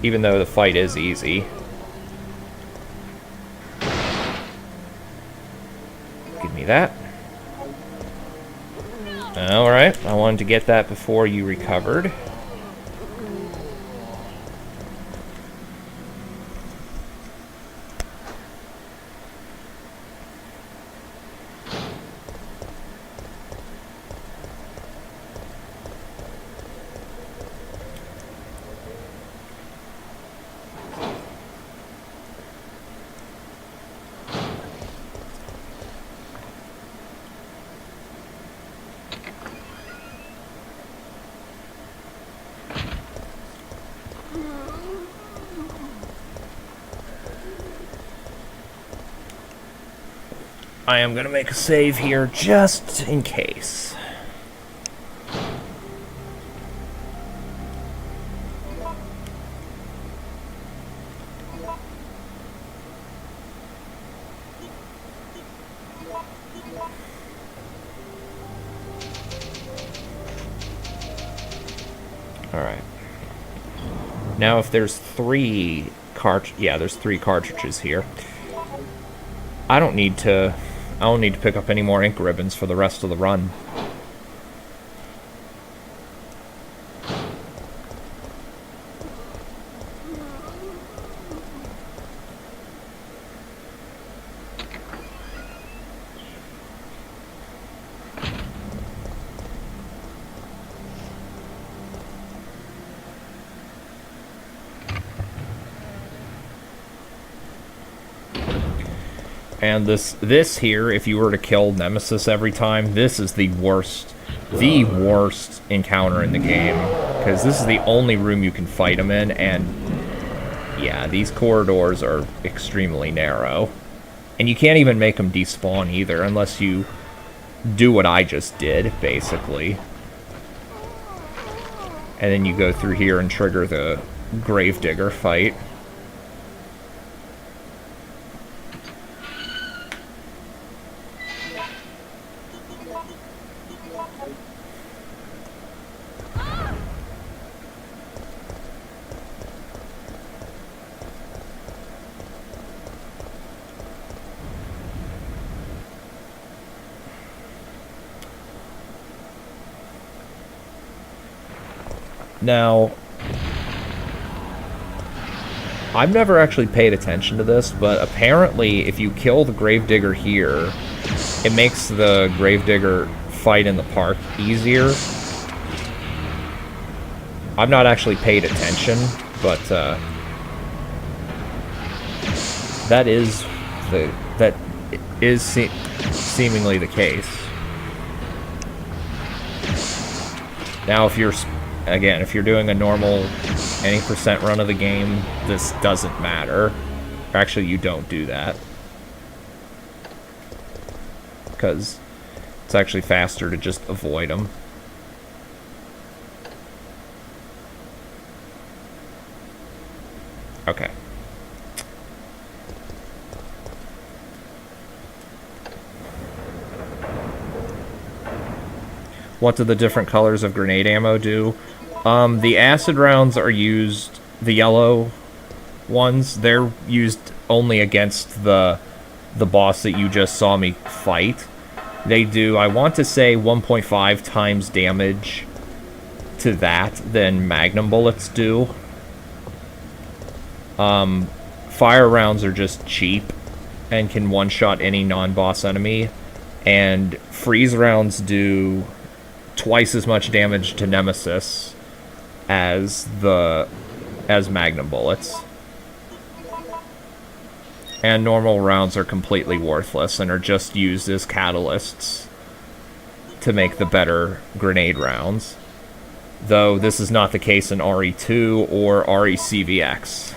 Even though the fight is easy. Give me that. Alright, I wanted to get that before you recovered. I am gonna make a save here just in case. Alright. Now if there's three there's 3 cartridges here. I don't need to pick up any more ink ribbons for the rest of the run. And this here, if you were to kill Nemesis every time, this is the worst encounter in the game. Because this is the only room you can fight him in, and yeah, these corridors are extremely narrow. And you can't even make them despawn either, unless you do what I just did, basically. And then you go through here and trigger the Gravedigger fight. Now, I've never actually paid attention to this, but apparently if you kill the Gravedigger here, it makes the Gravedigger fight in the park easier. I've not actually paid attention, but that is seemingly the case. Now, if you're doing a normal any percent run of the game, this doesn't matter. Actually, you don't do that, because it's actually faster to just avoid them. Okay. What do the different colors of grenade ammo do? The acid rounds are used, the yellow ones, they're used only against the boss that you just saw me fight. They do, I want to say, 1.5 times damage to that than Magnum bullets do. Fire rounds are just cheap and can one-shot any non-boss enemy. And freeze rounds do twice as much damage to Nemesis as Magnum bullets. And normal rounds are completely worthless and are just used as catalysts to make the better grenade rounds. Though this is not the case in RE2 or RECVX.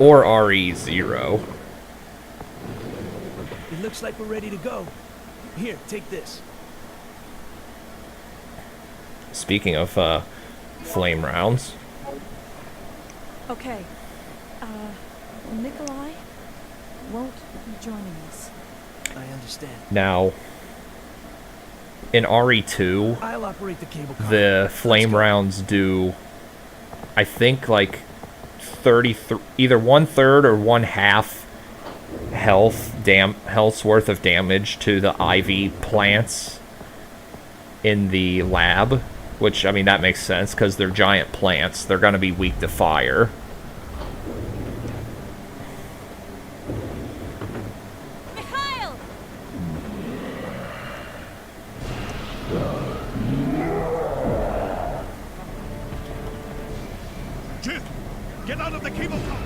Or RE0. It looks like we're ready to go. Here, take this. Speaking of flame rounds. Okay. Nikolai won't be joining us. I understand. Now, in RE2, I'll operate the cable car. the flame rounds do, I think, like 33, either 1/3 or 1/2 health's worth of damage to the IV plants in the lab. Which, I mean, that makes sense because they're giant plants. They're going to be weak to fire. Mikhail! Jill, get out of the cable car!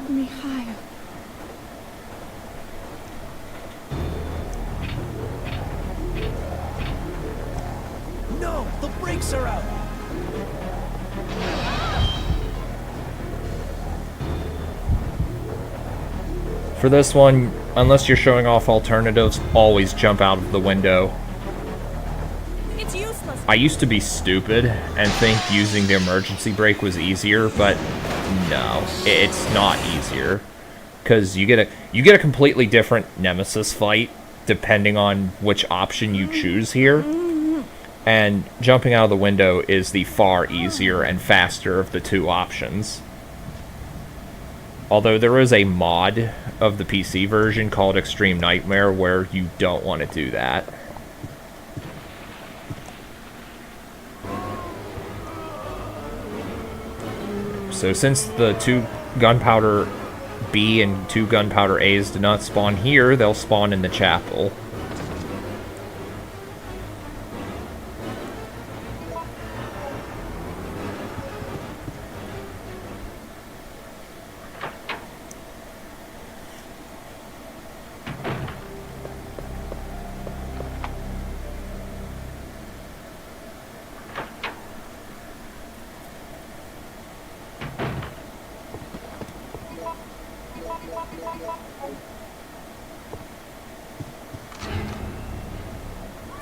Mikhail. No, the brakes are out. For this one, unless you're showing off alternatives, always jump out of the window. It's useless. I used to be stupid and think using the emergency brake was easier, but no, it's not easier. Because you get a completely different Nemesis fight depending on which option you choose here. And jumping out of the window is the far easier and faster of the two options. Although there is a mod of the PC version called Extreme Nightmare where you don't want to do that. So since the 2 gunpowder B and 2 gunpowder A's do not spawn here, they'll spawn in the chapel.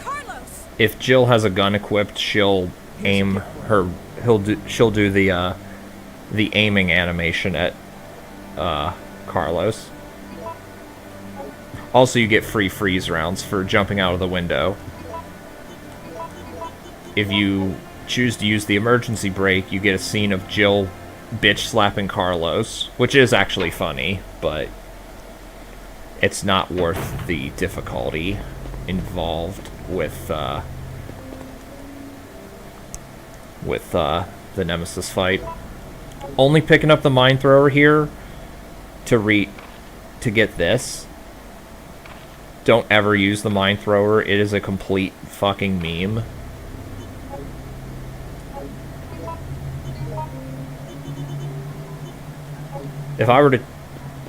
Carlos! If Jill has a gun equipped, she'll aim her. She'll do the aiming animation at Carlos. Also, you get free freeze rounds for jumping out of the window. If you choose to use the emergency brake, you get a scene of Jill bitch slapping Carlos, which is actually funny, but it's not worth the difficulty involved with the Nemesis fight. Only picking up the mine thrower here to get this. Don't ever use the mine thrower. It is a complete fucking meme. If I were to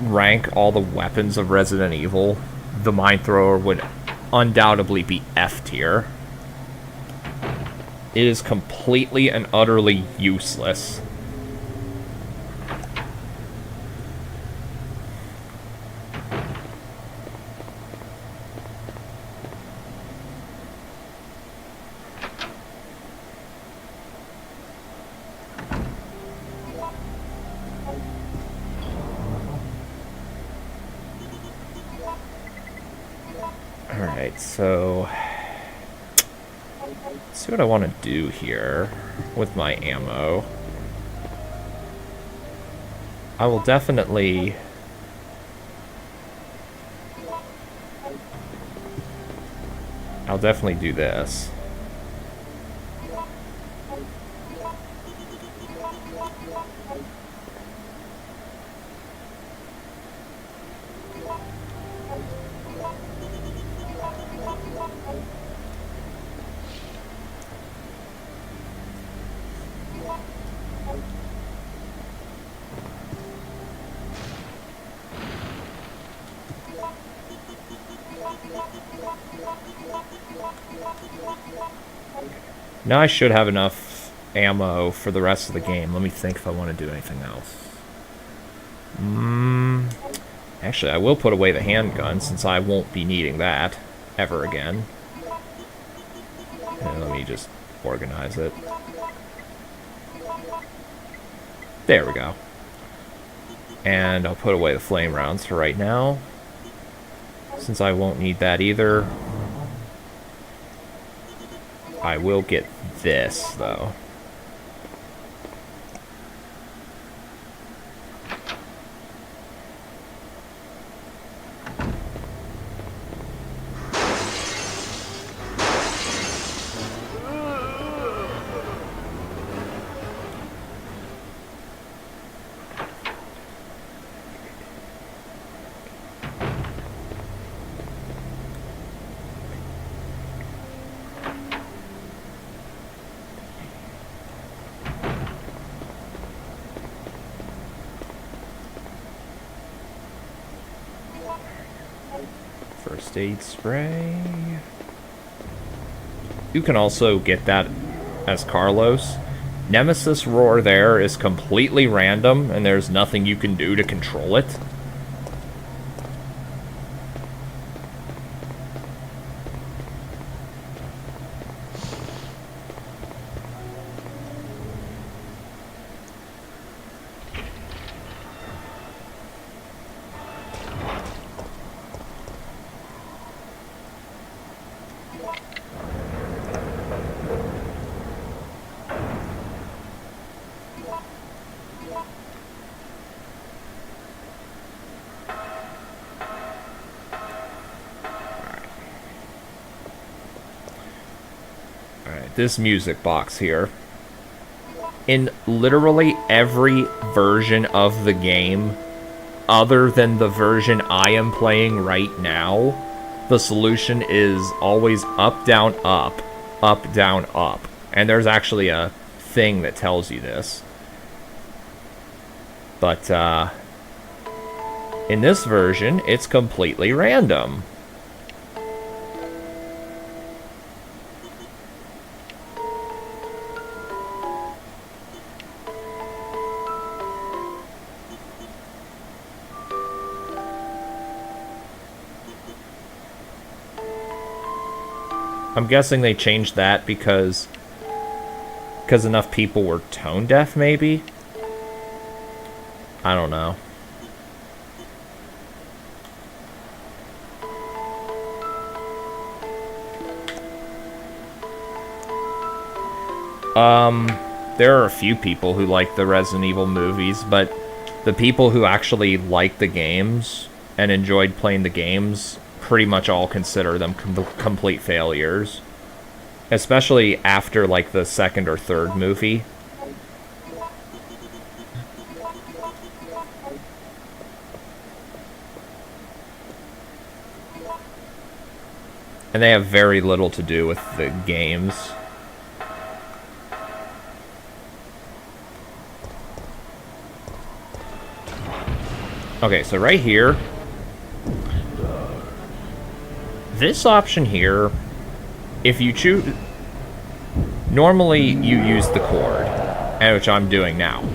rank all the weapons of Resident Evil, the mine thrower would undoubtedly be F tier. It is completely and utterly useless. Alright, so let's see what I want to do here with my ammo. I will definitely do this. Now I should have enough ammo for the rest of the game. Let me think if I want to do anything else. Actually, I will put away the handgun since I won't be needing that ever again. And let me just organize it. There we go. And I'll put away the flame rounds for right now, since I won't need that either. I will get this, though. First aid spray. You can also get that as Carlos. Nemesis Roar there is completely random, and there's nothing you can do to control it. This music box here. In literally every version of the game, other than the version I am playing right now, the solution is always up, down, up, up, down, up. And there's actually a thing that tells you this. But, in this version, it's completely random. I'm guessing they changed that because enough people were tone deaf, maybe? I don't know. There are a few people who like the Resident Evil movies, but the people who actually like the games and enjoyed playing the games pretty much all consider them complete failures. Especially after, like, the second or third movie. And they have very little to do with the games. Okay, so right here, this option here, if you choose, normally you use the cord, which I'm doing now,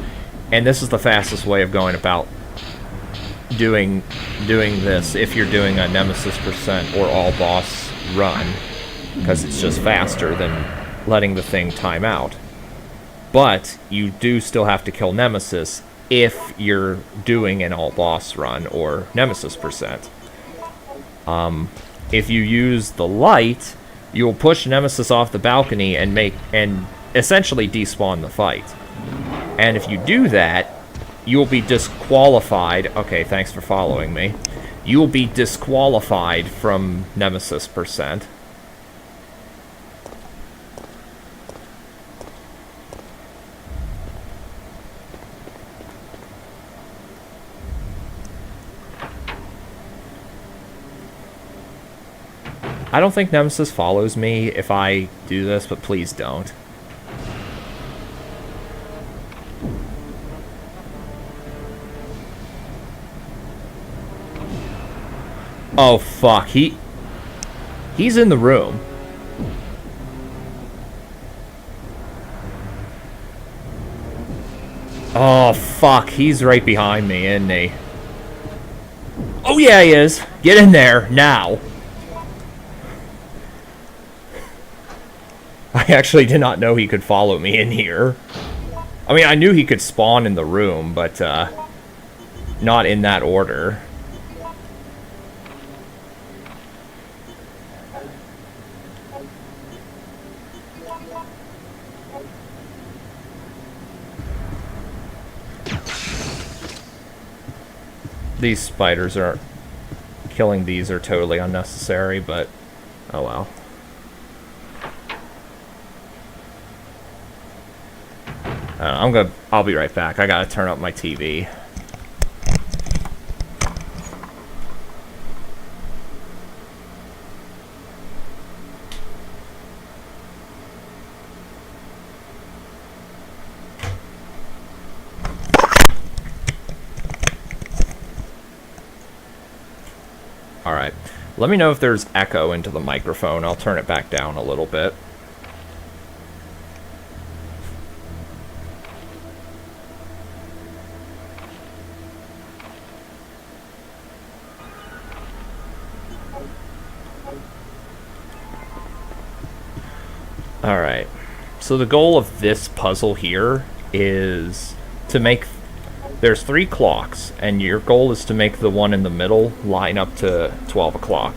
and this is the fastest way of going about doing this if you're doing a Nemesis % or all boss run, because it's just faster than letting the thing time out. But you do still have to kill Nemesis if you're doing an all boss run or Nemesis %. If you use the light, you'll push Nemesis off the balcony and essentially despawn the fight. And if you do that, you'll be disqualified. Okay, thanks for following me. You'll be disqualified from Nemesis %. I don't think Nemesis follows me if I do this, but please don't. Oh fuck, he He's in the room. Oh, fuck. He's right behind me, isn't he? Oh, yeah, he is. Get in there, now. I actually did not know he could follow me in here. I mean, I knew he could spawn in the room, but, not in that order. These spiders are... Killing these are totally unnecessary, but... Oh well. I'll be right back. I gotta turn up my TV. Alright. Let me know if there's echo into the microphone. I'll turn it back down a little bit. Alright. So the goal of this puzzle here is to make... There's 3 clocks, and your goal is to make the one in the middle line up to 12 o'clock.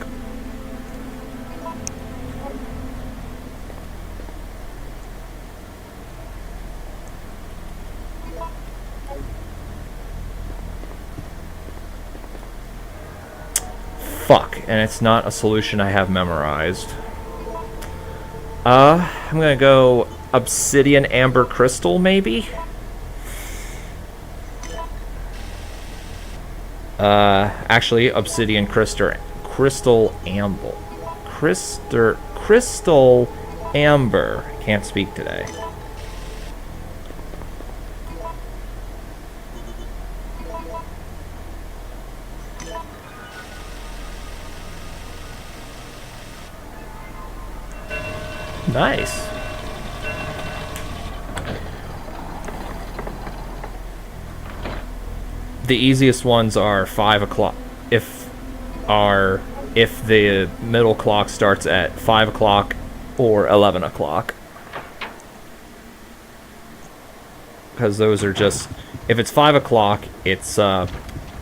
Fuck, and it's not a solution I have memorized. I'm gonna go Obsidian Amber Crystal, maybe? Actually, Obsidian Crystal Amber. Crystal Amber. Can't speak today. Nice. The easiest ones are 5 o'clock. If the middle clock starts at 5 o'clock or 11 o'clock. Because those are just... If it's 5 o'clock, it's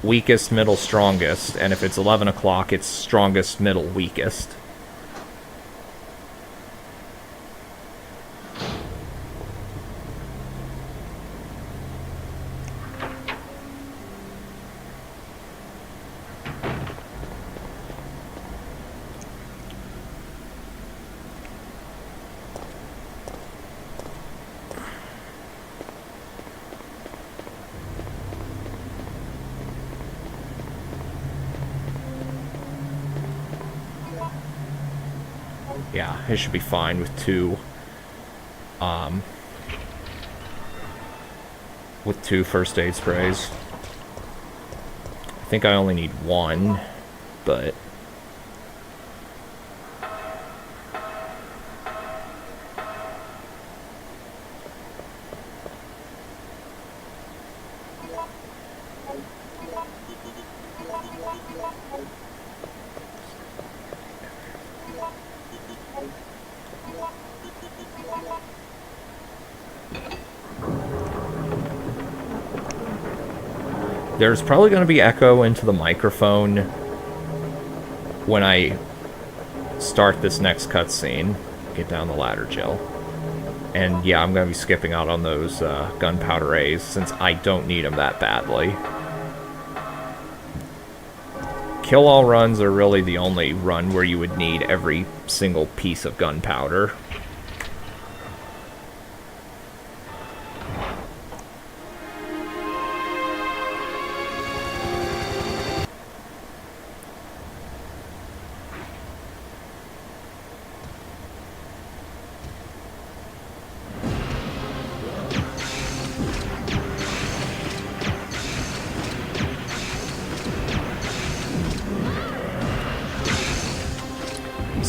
weakest, middle, strongest. And if it's 11 o'clock, it's strongest, middle, weakest. Yeah, it should be fine with 2. With 2 first aid sprays. I think I only need 1, but... There's probably going to be echo into the microphone when I start this next cutscene. Get down the ladder, Jill. And yeah, I'm going to be skipping out on those gunpowder A's since I don't need them that badly. Kill all runs are really the only run where you would need every single piece of gunpowder.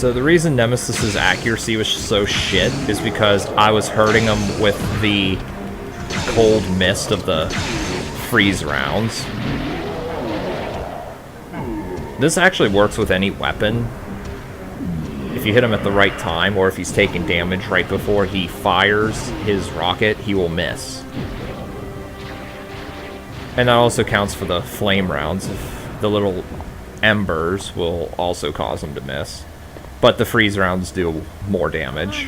So the reason Nemesis's accuracy was so shit is because I was hurting him with the cold mist of the freeze rounds. This actually works with any weapon. If you hit him at the right time, or if he's taking damage right before he fires his rocket, he will miss. And that also counts for the flame rounds. The little embers will also cause him to miss. But the freeze rounds do more damage.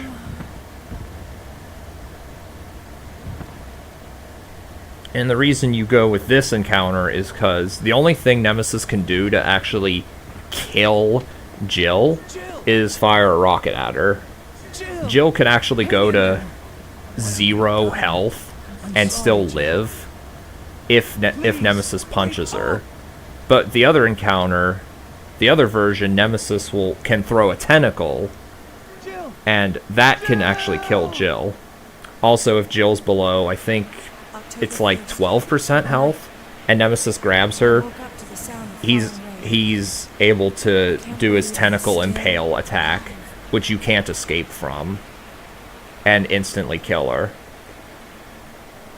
And the reason you go with this encounter is because the only thing Nemesis can do to actually kill Jill is fire a rocket at her. Jill can actually go to 0 health and still live if Nemesis punches her. But the other encounter, the other version, Nemesis can throw a tentacle, and that can actually kill Jill. Also, if Jill's below, I think it's like 12% health, and Nemesis grabs her, he's able to do his tentacle impale attack, which you can't escape from, and instantly kill her.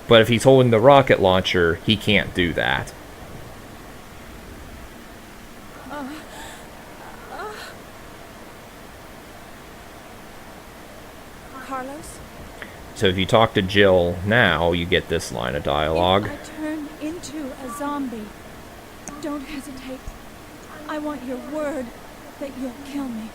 But if he's holding the rocket launcher, he can't do that. Carlos? So if you talk to Jill now, you get this line of dialogue. If I turn into a zombie, don't hesitate. I want your word that you'll kill me.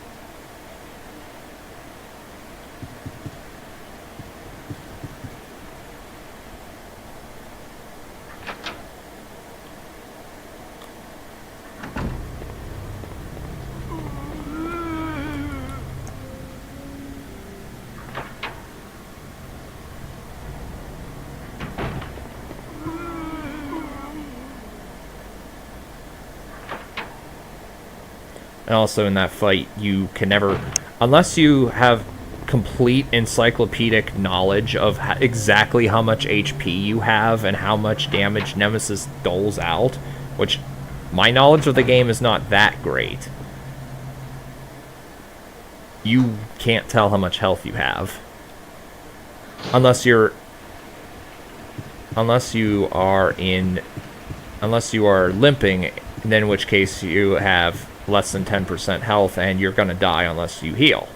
And also in that fight, you can never, unless you have complete encyclopedic knowledge of exactly how much HP you have and how much damage Nemesis doles out, which my knowledge of the game is not that great. You can't tell how much health you have. Unless you are limping, then in which case you have less than 10% health and you're gonna die unless you heal.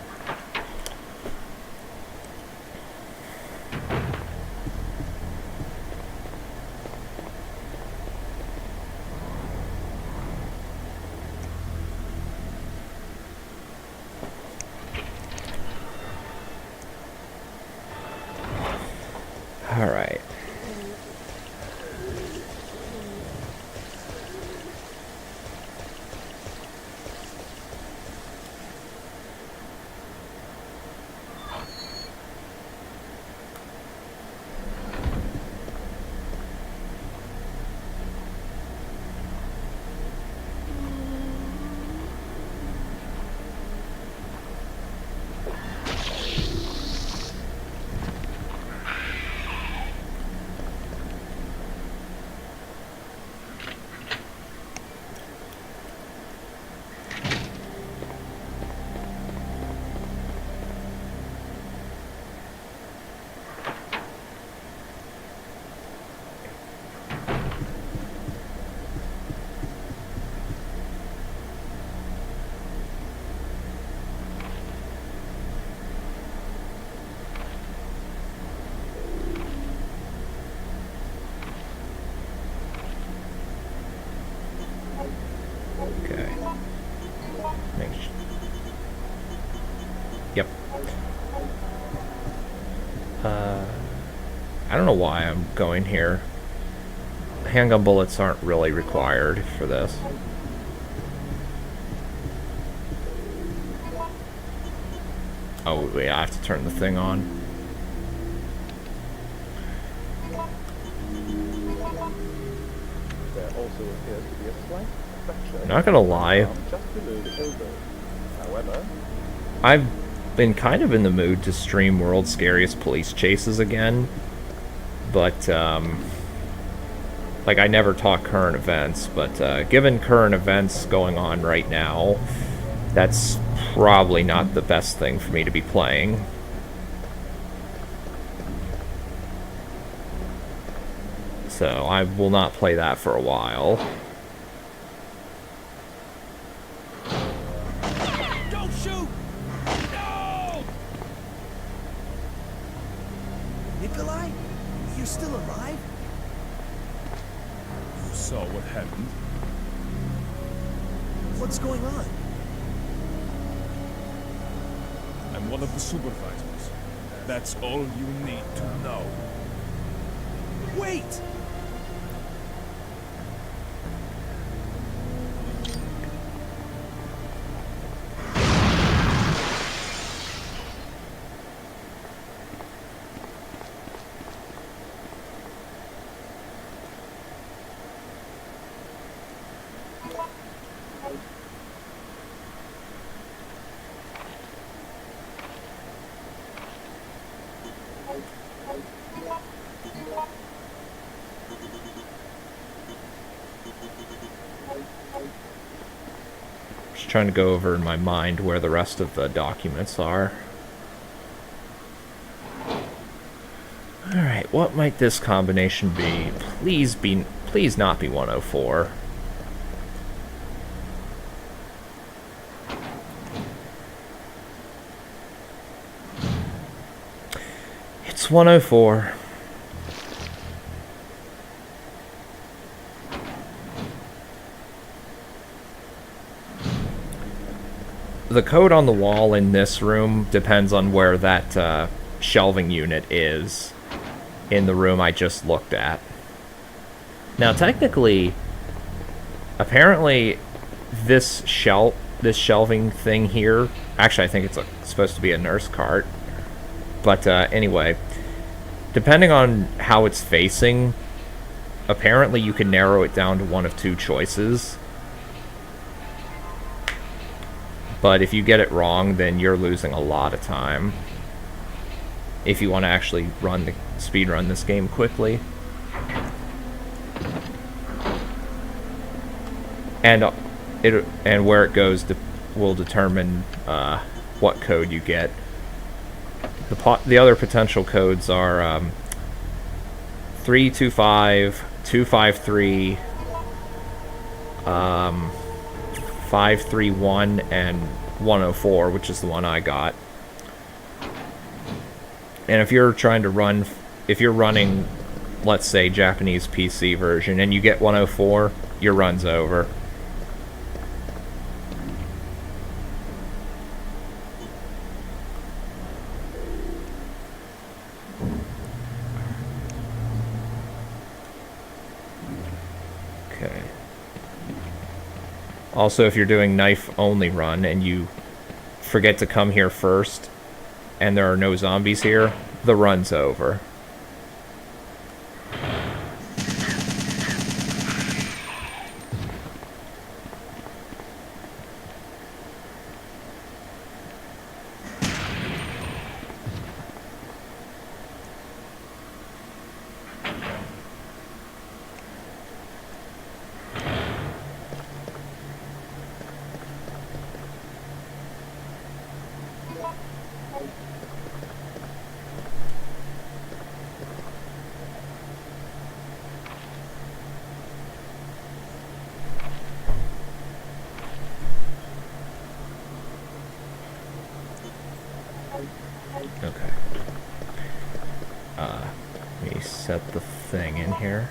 All right. Okay. Yep. I don't know why I'm going here. Handgun bullets aren't really required for this. Oh, wait, I have to turn the thing on. There also appears to be a slight fracture Not gonna lie, just below the elbow. However, I've been kind of in the mood to stream World's Scariest Police Chases again, but, like, I never talk current events, but, given current events going on right now, that's probably not the best thing for me to be playing. So I will not play that for a while. Don't shoot! No! Nikolai? You're still alive? You saw what happened? What's going on? I'm one of the supervisors. That's all you need to know. Wait! Just trying to go over in my mind where the rest of the documents are. Alright, what might this combination be? Please not be 104. It's 104. The code on the wall in this room depends on where that shelving unit is in the room I just looked at. Now, technically, apparently, this shelving thing here, actually, I think it's supposed to be a nurse cart. But anyway, depending on how it's facing, apparently you can narrow it down to one of two choices. But if you get it wrong, then you're losing a lot of time. If you want to actually speed run this game quickly. And where it goes will determine what code you get. The other potential codes are 325, 253, 531, and 104, which is the one I got. And if you're running, let's say, Japanese PC version, and you get 104, your run's over. Okay. Also, if you're doing knife-only run and you forget to come here first, and there are no zombies here, the run's over. Okay. Let me set the thing in here.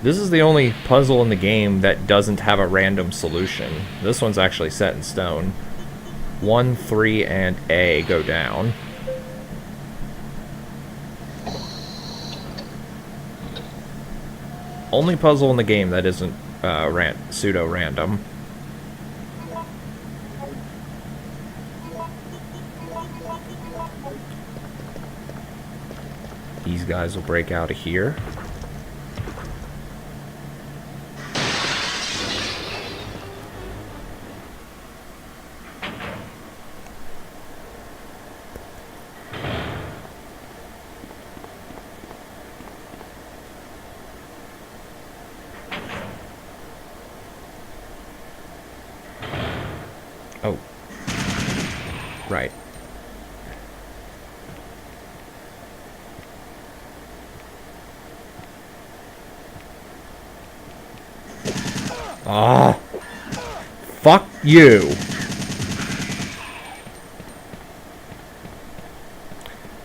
This is the only puzzle in the game that doesn't have a random solution. This one's actually set in stone. 1, 3, and A go down. Only puzzle in the game that isn't pseudo-random. These guys will break out of here. Oh. Right. Ah. Fuck you.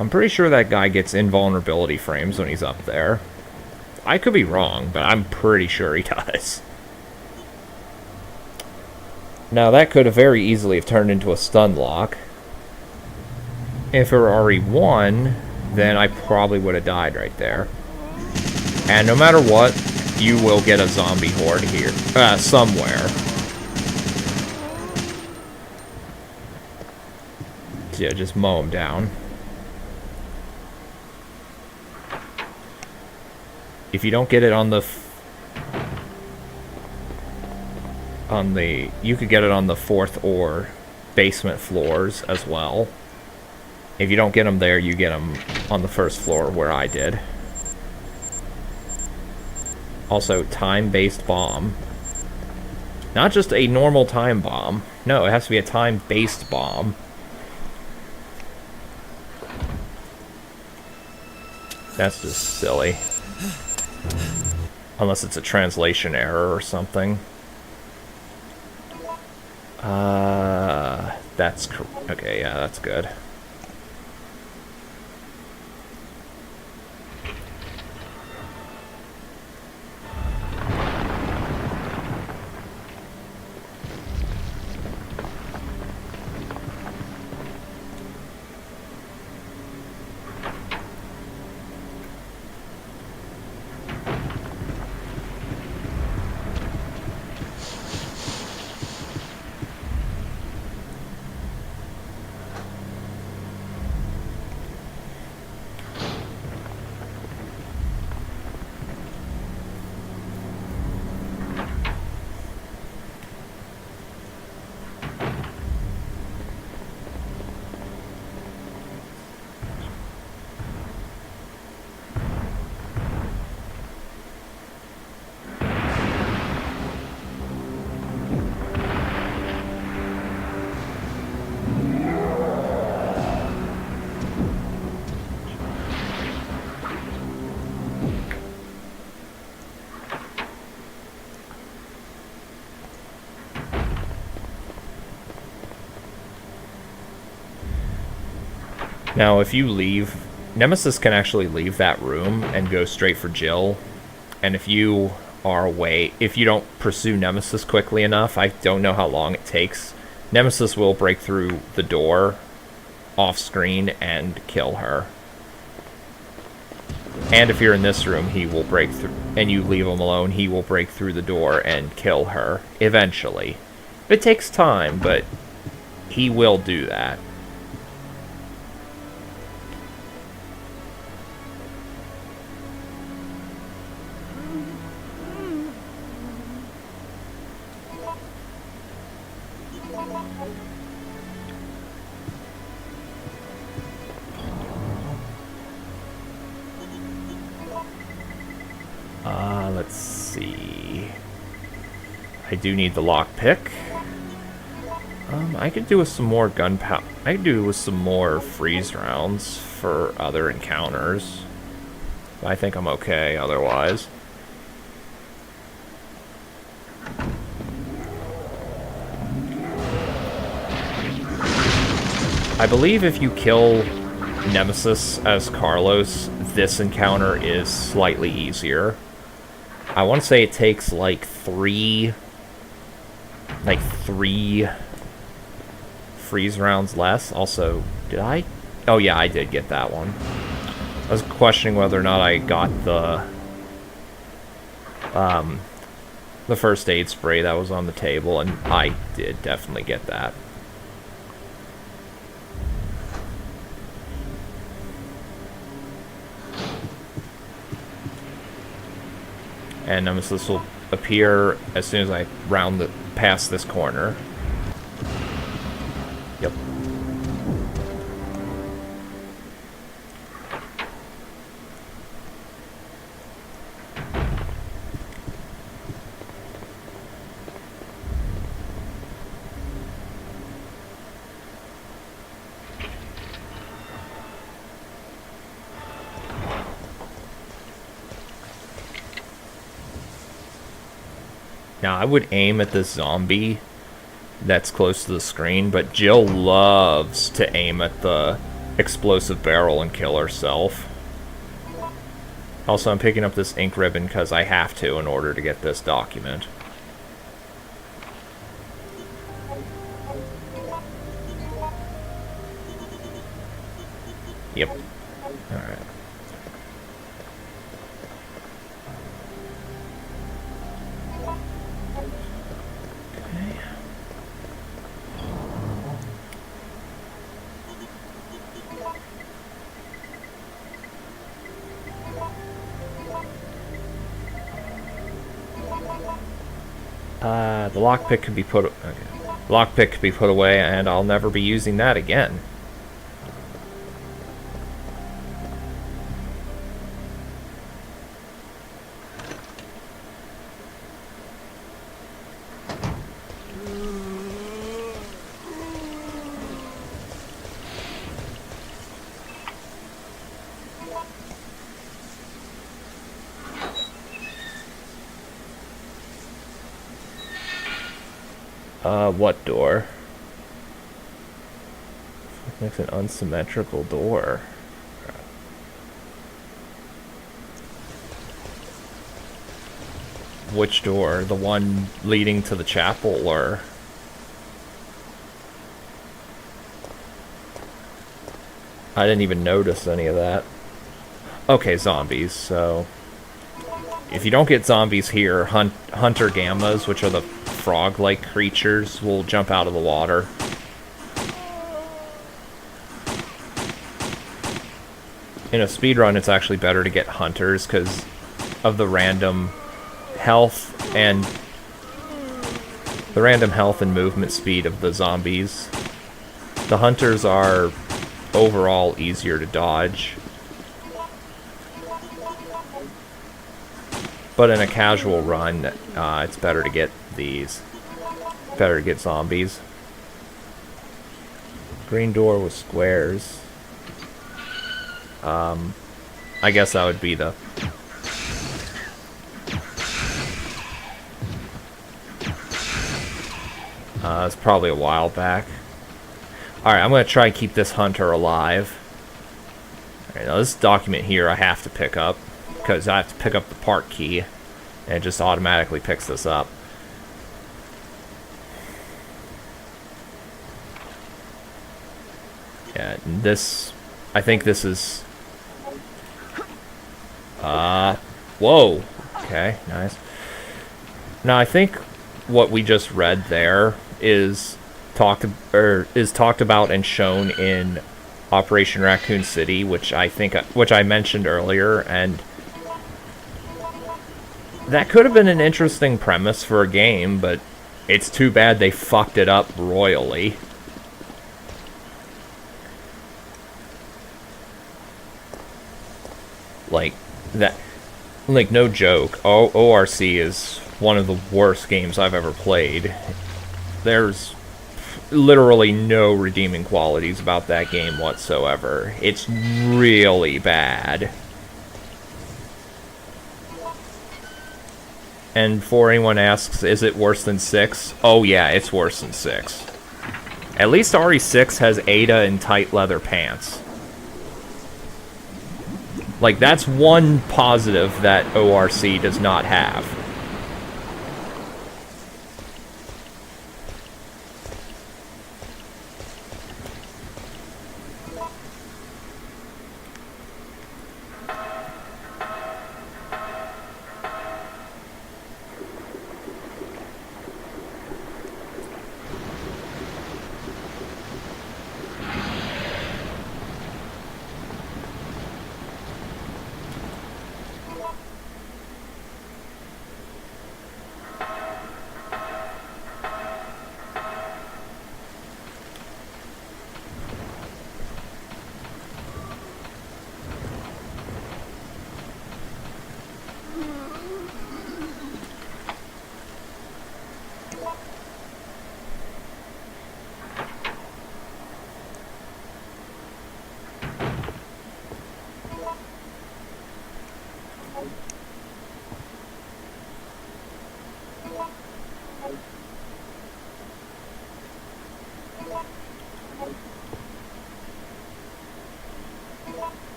I'm pretty sure that guy gets invulnerability frames when he's up there. I could be wrong, but I'm pretty sure he does. Now, that could have very easily have turned into a stun lock. If it were RE1, then I probably would have died right there. And no matter what, you will get a zombie horde here. Somewhere. Yeah, just mow him down. If you don't get it on the... you could get it on the 4th or basement floors as well. If you don't get them there, you get them on the 1st floor where I did. Also, time-based bomb. Not just a normal time bomb. No, it has to be a time-based bomb. That's just silly. Unless it's a translation error or something. That's... okay, yeah, that's good. Now, if you leave... Nemesis can actually leave that room and go straight for Jill. And if you are away... If you don't pursue Nemesis quickly enough, I don't know how long it takes, Nemesis will break through the door off-screen and kill her. And if you're in this room, he will break through... And you leave him alone, he will break through the door and kill her. Eventually. It takes time, but he will do that. Let's see. I do need the lockpick. I could do with some more gunpowder. I could do with some more freeze rounds for other encounters. I think I'm okay otherwise. I believe if you kill Nemesis as Carlos, this encounter is slightly easier. I want to say it takes like three freeze rounds less. Also, did I? Oh yeah, I did get that one. I was questioning whether or not I got the first aid spray that was on the table, and I did definitely get that. And Nemesis will appear as soon as I round past this corner. Yep. Now, I would aim at this zombie that's close to the screen, but Jill loves to aim at the explosive barrel and kill herself. Also, I'm picking up this ink ribbon because I have to in order to get this document. Yep. Alright. The lockpick could be put. Okay. Lockpick could be put away, and I'll never be using that again. What door? Makes an unsymmetrical door. Which door? The one leading to the chapel, or? I didn't even notice any of that. Okay, zombies, so... If you don't get zombies here, hunter gammas, which are the frog-like creatures, will jump out of the water. In a speedrun, it's actually better to get hunters because of the random health and movement speed of the zombies. The hunters are overall easier to dodge. But in a casual run, it's better to get these. Better to get zombies. Green door with squares. I guess that would be the... it's probably a while back. Alright, I'm going to try and keep this hunter alive. Alright, now this document here I have to pick up, because I have to pick up the part key, and it just automatically picks this up. Yeah, this... I think this is... whoa! Okay, nice. Now, I think what we just read there is talked about and shown in Operation Raccoon City, which I mentioned earlier, and that could have been an interesting premise for a game, but it's too bad they fucked it up royally. Like, that... Like, no joke, ORC is one of the worst games I've ever played. There's literally no redeeming qualities about that game whatsoever. It's really bad. And before anyone asks, is it worse than 6? Oh yeah, it's worse than 6. At least RE6 has Ada in tight leather pants. Like, that's one positive that ORC does not have.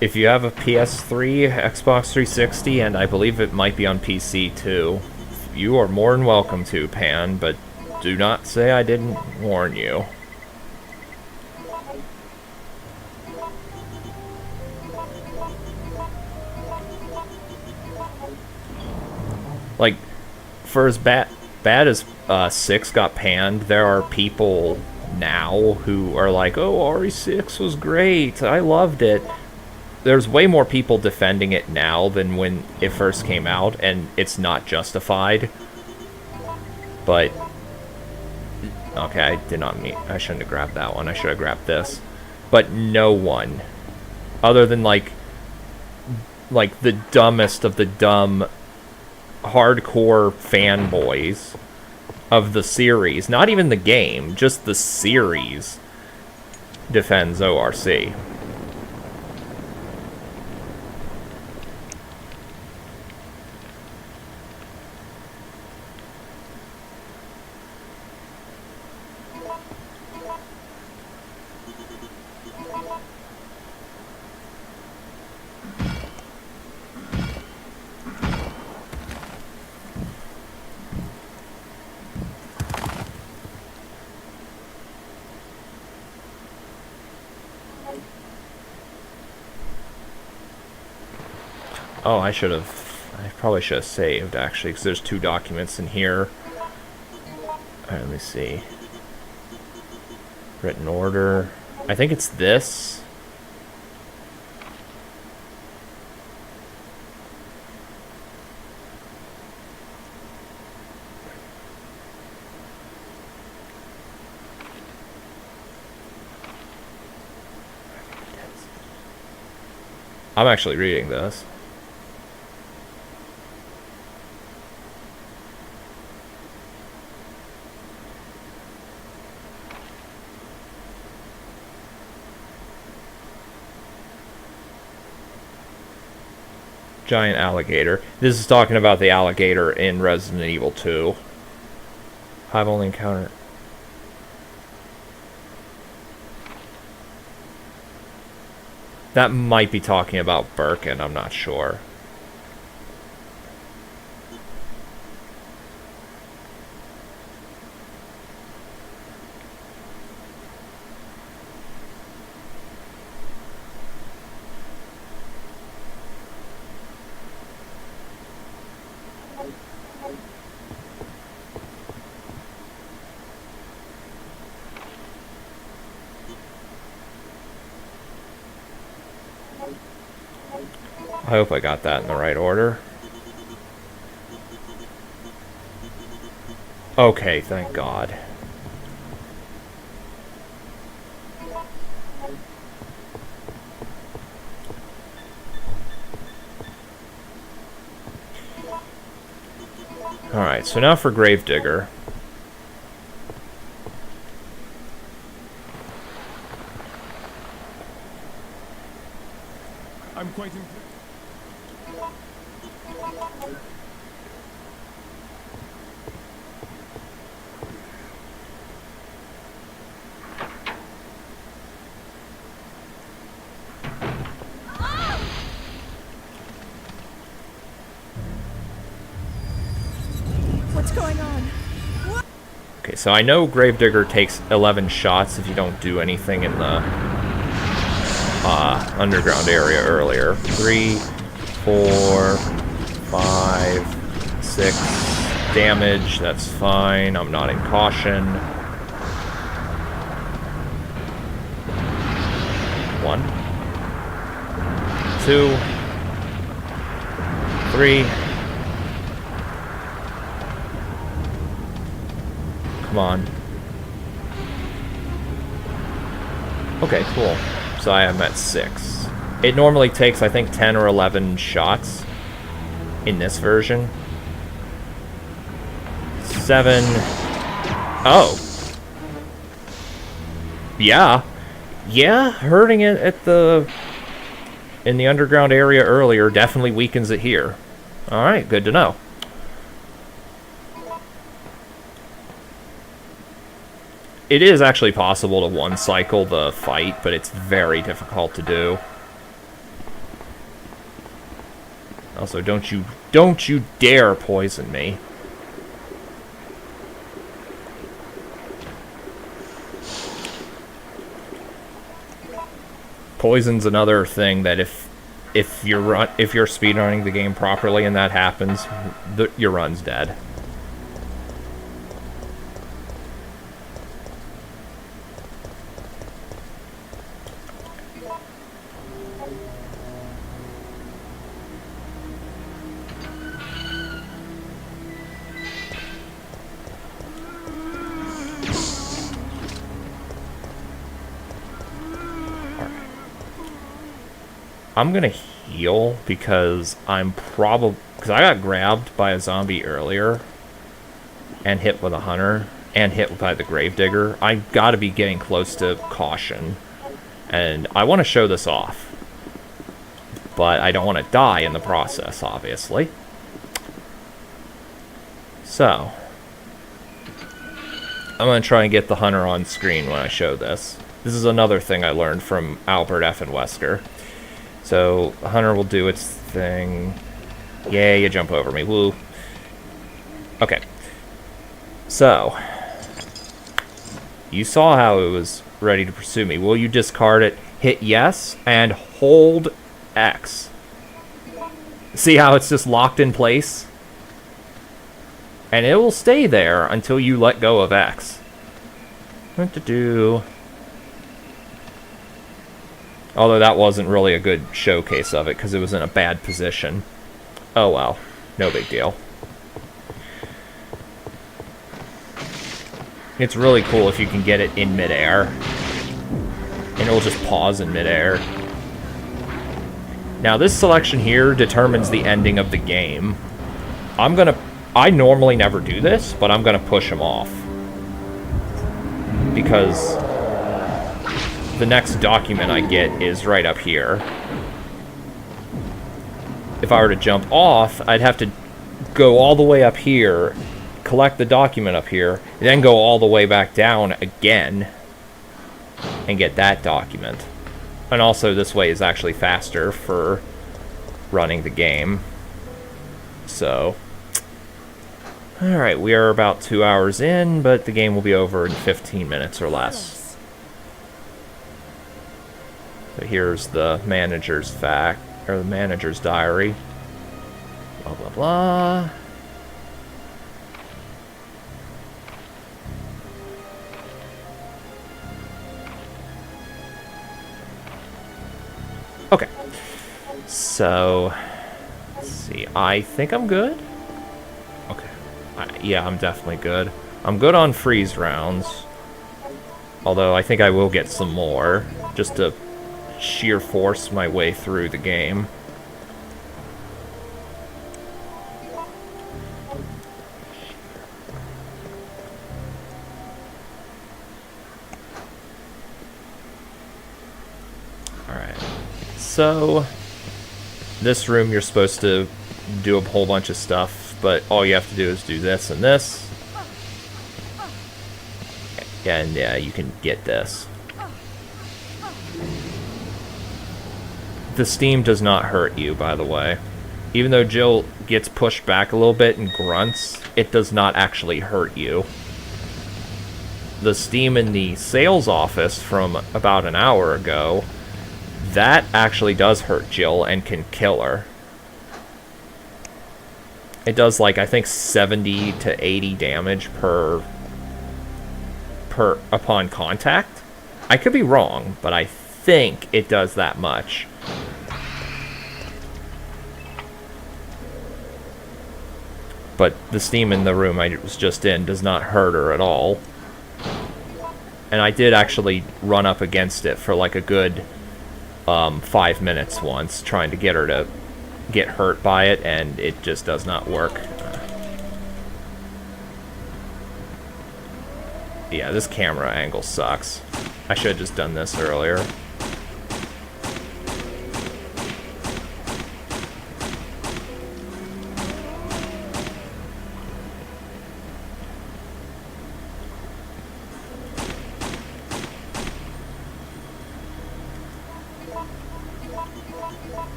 If you have a PS3, Xbox 360, and I believe it might be on PC too, you are more than welcome to, Pan, but do not say I didn't warn you. Like, for as bad as 6 got panned, there are people now who are like, oh, RE6 was great, I loved it. There's way more people defending it now than when it first came out, and it's not justified. But, okay, I did not mean, I shouldn't have grabbed that one, I should have grabbed this. But no one, other than like the dumbest of the dumb hardcore fanboys of the series, not even the game, just the series, defends ORC. Oh, I probably should have saved, actually, because there's 2 documents in here. Alright, let me see. Written order. I think it's this. I'm actually reading this. Giant alligator. This is talking about the alligator in Resident Evil 2. I've only encountered... That might be talking about Birkin, I'm not sure. I hope I got that in the right order. Okay, thank God. Alright, so now for Gravedigger. I'm quite impressed. What's going on? Okay, so I know Gravedigger takes 11 shots if you don't do anything in the underground area earlier. 3, 4, 5, 6 damage, that's fine. I'm not in caution. 1, 2, 3. Come on. Okay, cool. So I am at 6. It normally takes, I think, 10 or 11 shots in this version. 7. Oh. Yeah. Yeah, hurting it at in the underground area earlier definitely weakens it here. Alright, good to know. It is actually possible to one-cycle the fight, but it's very difficult to do. Also, don't you dare poison me. Poison's another thing that if you're speedrunning the game properly and that happens, your run's dead. I'm gonna heal because I got grabbed by a zombie earlier and hit with a hunter and hit by the gravedigger. I gotta be getting close to caution, and I want to show this off, but I don't want to die in the process, obviously. So I'm gonna try and get the hunter on screen when I show this. This is another thing I learned from Albert F. and Wesker. So, the hunter will do its thing. Yeah, you jump over me. Woo. Okay. So, you saw how it was ready to pursue me. Will you discard it? Hit yes, and hold X. See how it's just locked in place? And it will stay there until you let go of X. What to do? Although that wasn't really a good showcase of it, because it was in a bad position. Oh well, no big deal. It's really cool if you can get it in midair. And it'll just pause in midair. Now this selection here determines the ending of the game. I normally never do this, but I'm gonna push him off. Because the next document I get is right up here. If I were to jump off, I'd have to go all the way up here, collect the document up here, then go all the way back down again and get that document. And also this way is actually faster for running the game. So, alright, we are about 2 hours in, but the game will be over in 15 minutes or less. So here's the manager's the manager's diary. Blah, blah, blah. Okay. So, let's see. I think I'm good. Okay. Yeah, I'm definitely good. I'm good on freeze rounds. Although I think I will get some more, just to sheer force my way through the game. Alright. So, this room you're supposed to do a whole bunch of stuff, but all you have to do is do this and this. And yeah, you can get this. The steam does not hurt you, by the way. Even though Jill gets pushed back a little bit and grunts, it does not actually hurt you. The steam in the sales office from about an hour ago, that actually does hurt Jill and can kill her. It does, like, I think 70 to 80 damage upon contact. I could be wrong, but I think it does that much. But the steam in the room I was just in does not hurt her at all. And I did actually run up against it for like a good 5 minutes once, trying to get her to get hurt by it, and it just does not work. Yeah, this camera angle sucks. I should have just done this earlier.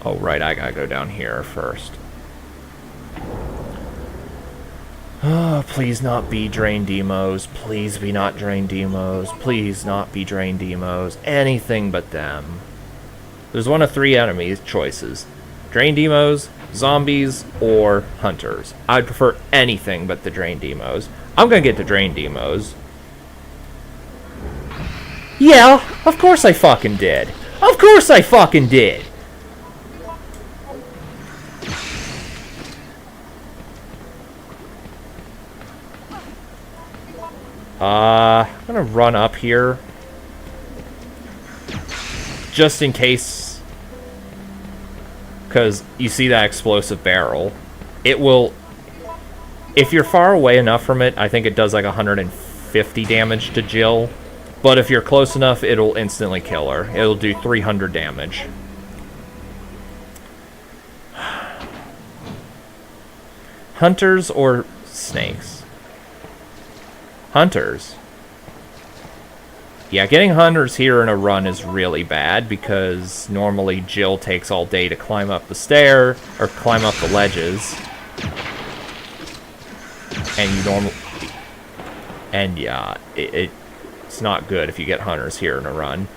Oh, right, I gotta go down here first. Oh, please not be drain demos. Please be not drain demos. Please not be drain demos. Anything but them. There's one of three enemy choices. Drain demos, zombies, or hunters. I'd prefer anything but the drain demos. I'm gonna get to drain demos. Yeah, of course I fucking did. Of course I fucking did. I'm gonna run up here. Just in case. Because you see that explosive barrel. It will... If you're far away enough from it, I think it does like 150 damage to Jill. But if you're close enough, it'll instantly kill her. It'll do 300 damage. Hunters or snakes? Hunters. Yeah, getting hunters here in a run is really bad because normally Jill takes all day to climb up the stair or climb up the ledges. And you normally... And yeah, it's not good if you get hunters here in a run.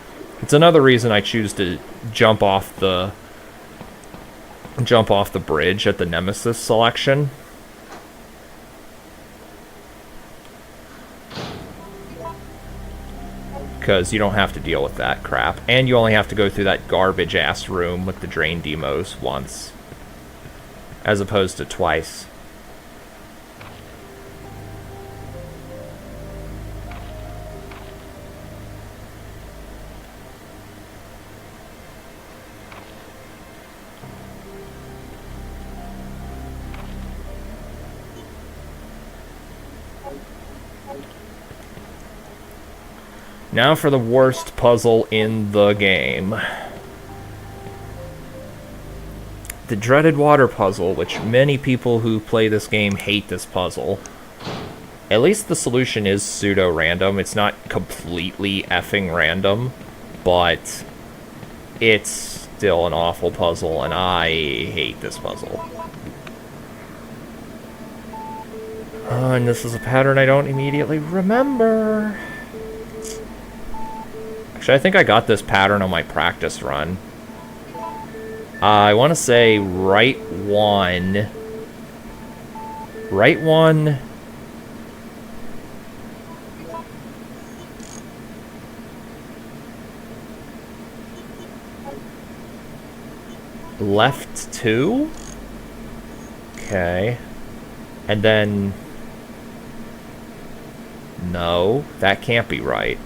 It's another reason I choose to jump off the bridge at the Nemesis selection. Because you don't have to deal with that crap. And you only have to go through that garbage-ass room with the drain demos once. As opposed to twice. Now for the worst puzzle in the game. The dreaded water puzzle, which many people who play this game hate this puzzle. At least the solution is pseudo-random. It's not completely effing random, but it's still an awful puzzle, and I hate this puzzle. And this is a pattern I don't immediately remember. Actually, I think I got this pattern on my practice run. I want to say right one. Right one. Left two. Okay. And then... No, that can't be right.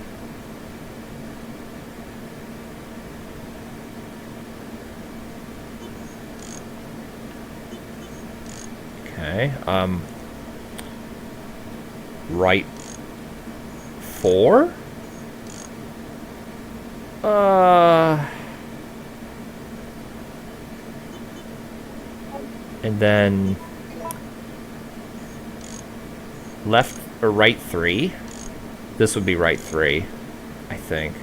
Okay, right 4? And then left or right 3? This would be right 3, I think.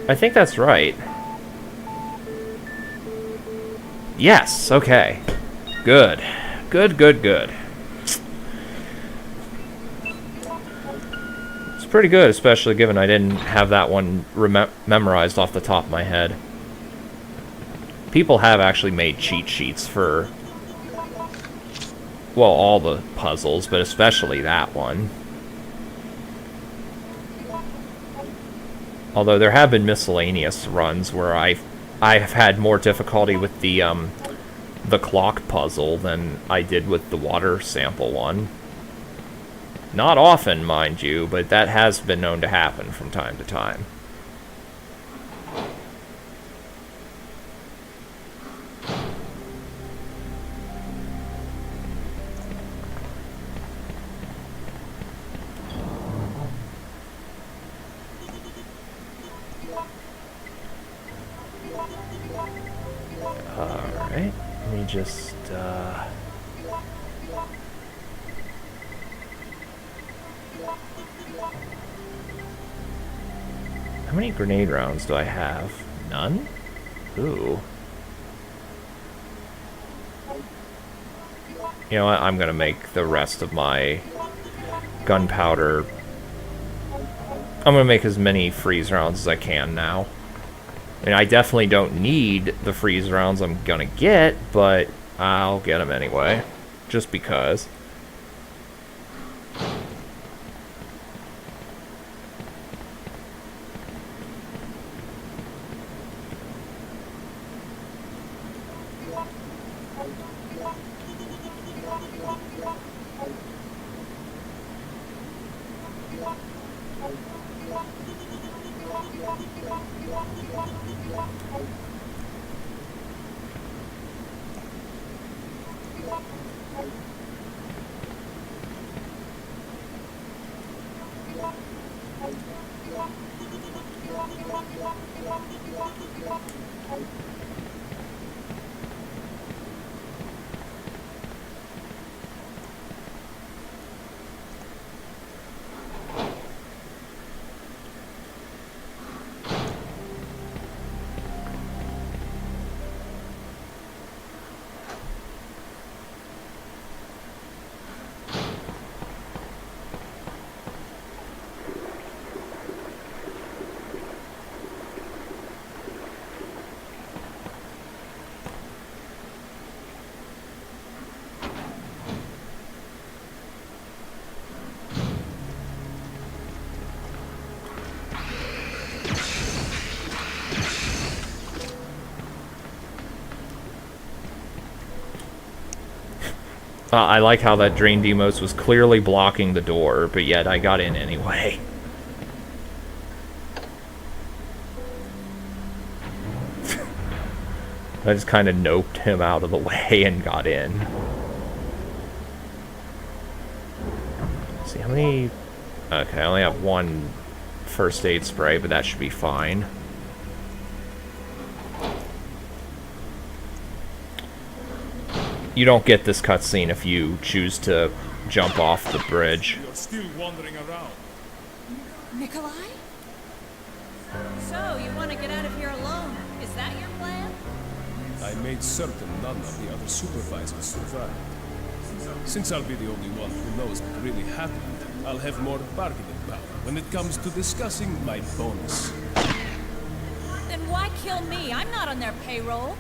I think that's right. Yes, okay. Good. Good, good, good. It's pretty good, especially given I didn't have that one memorized off the top of my head. People have actually made cheat sheets for, well, all the puzzles, but especially that one. Although there have been miscellaneous runs where I have had more difficulty with the clock puzzle than I did with the water sample one. Not often, mind you, but that has been known to happen from time to time. Alright, let me just, how many grenade rounds do I have? None? Ooh. You know what? I'm gonna make the rest of my gunpowder. I'm gonna make as many freeze rounds as I can now. I mean, I definitely don't need the freeze rounds I'm gonna get, but I'll get them anyway. Just because. I like how that Drain Demos was clearly blocking the door, but yet I got in anyway. I just kind of noped him out of the way and got in. Let's see, how many... Okay, I only have one first aid spray, but that should be fine. You don't get this cutscene if you choose to jump off the bridge. You're still wandering around. Nikolai? So, you want to get out of here alone? Is that your plan? I made certain none of the other supervisors survived. Since I'll be the only one who knows what really happened, I'll have more bargaining power when it comes to discussing my bonus. Then why kill me? I'm not on their payroll.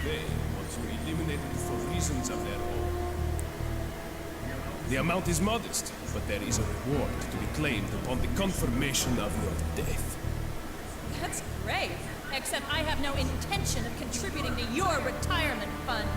They want to eliminate you for reasons of their own. The amount is modest, but there is a reward to be claimed upon the confirmation of your death. That's great. Except I have no intention of contributing to your retirement fund.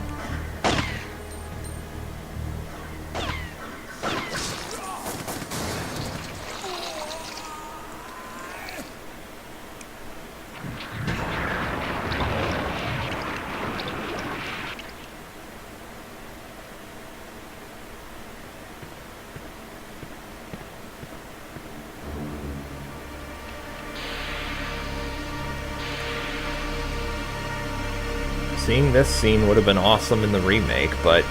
Seeing this scene would have been awesome in the remake, but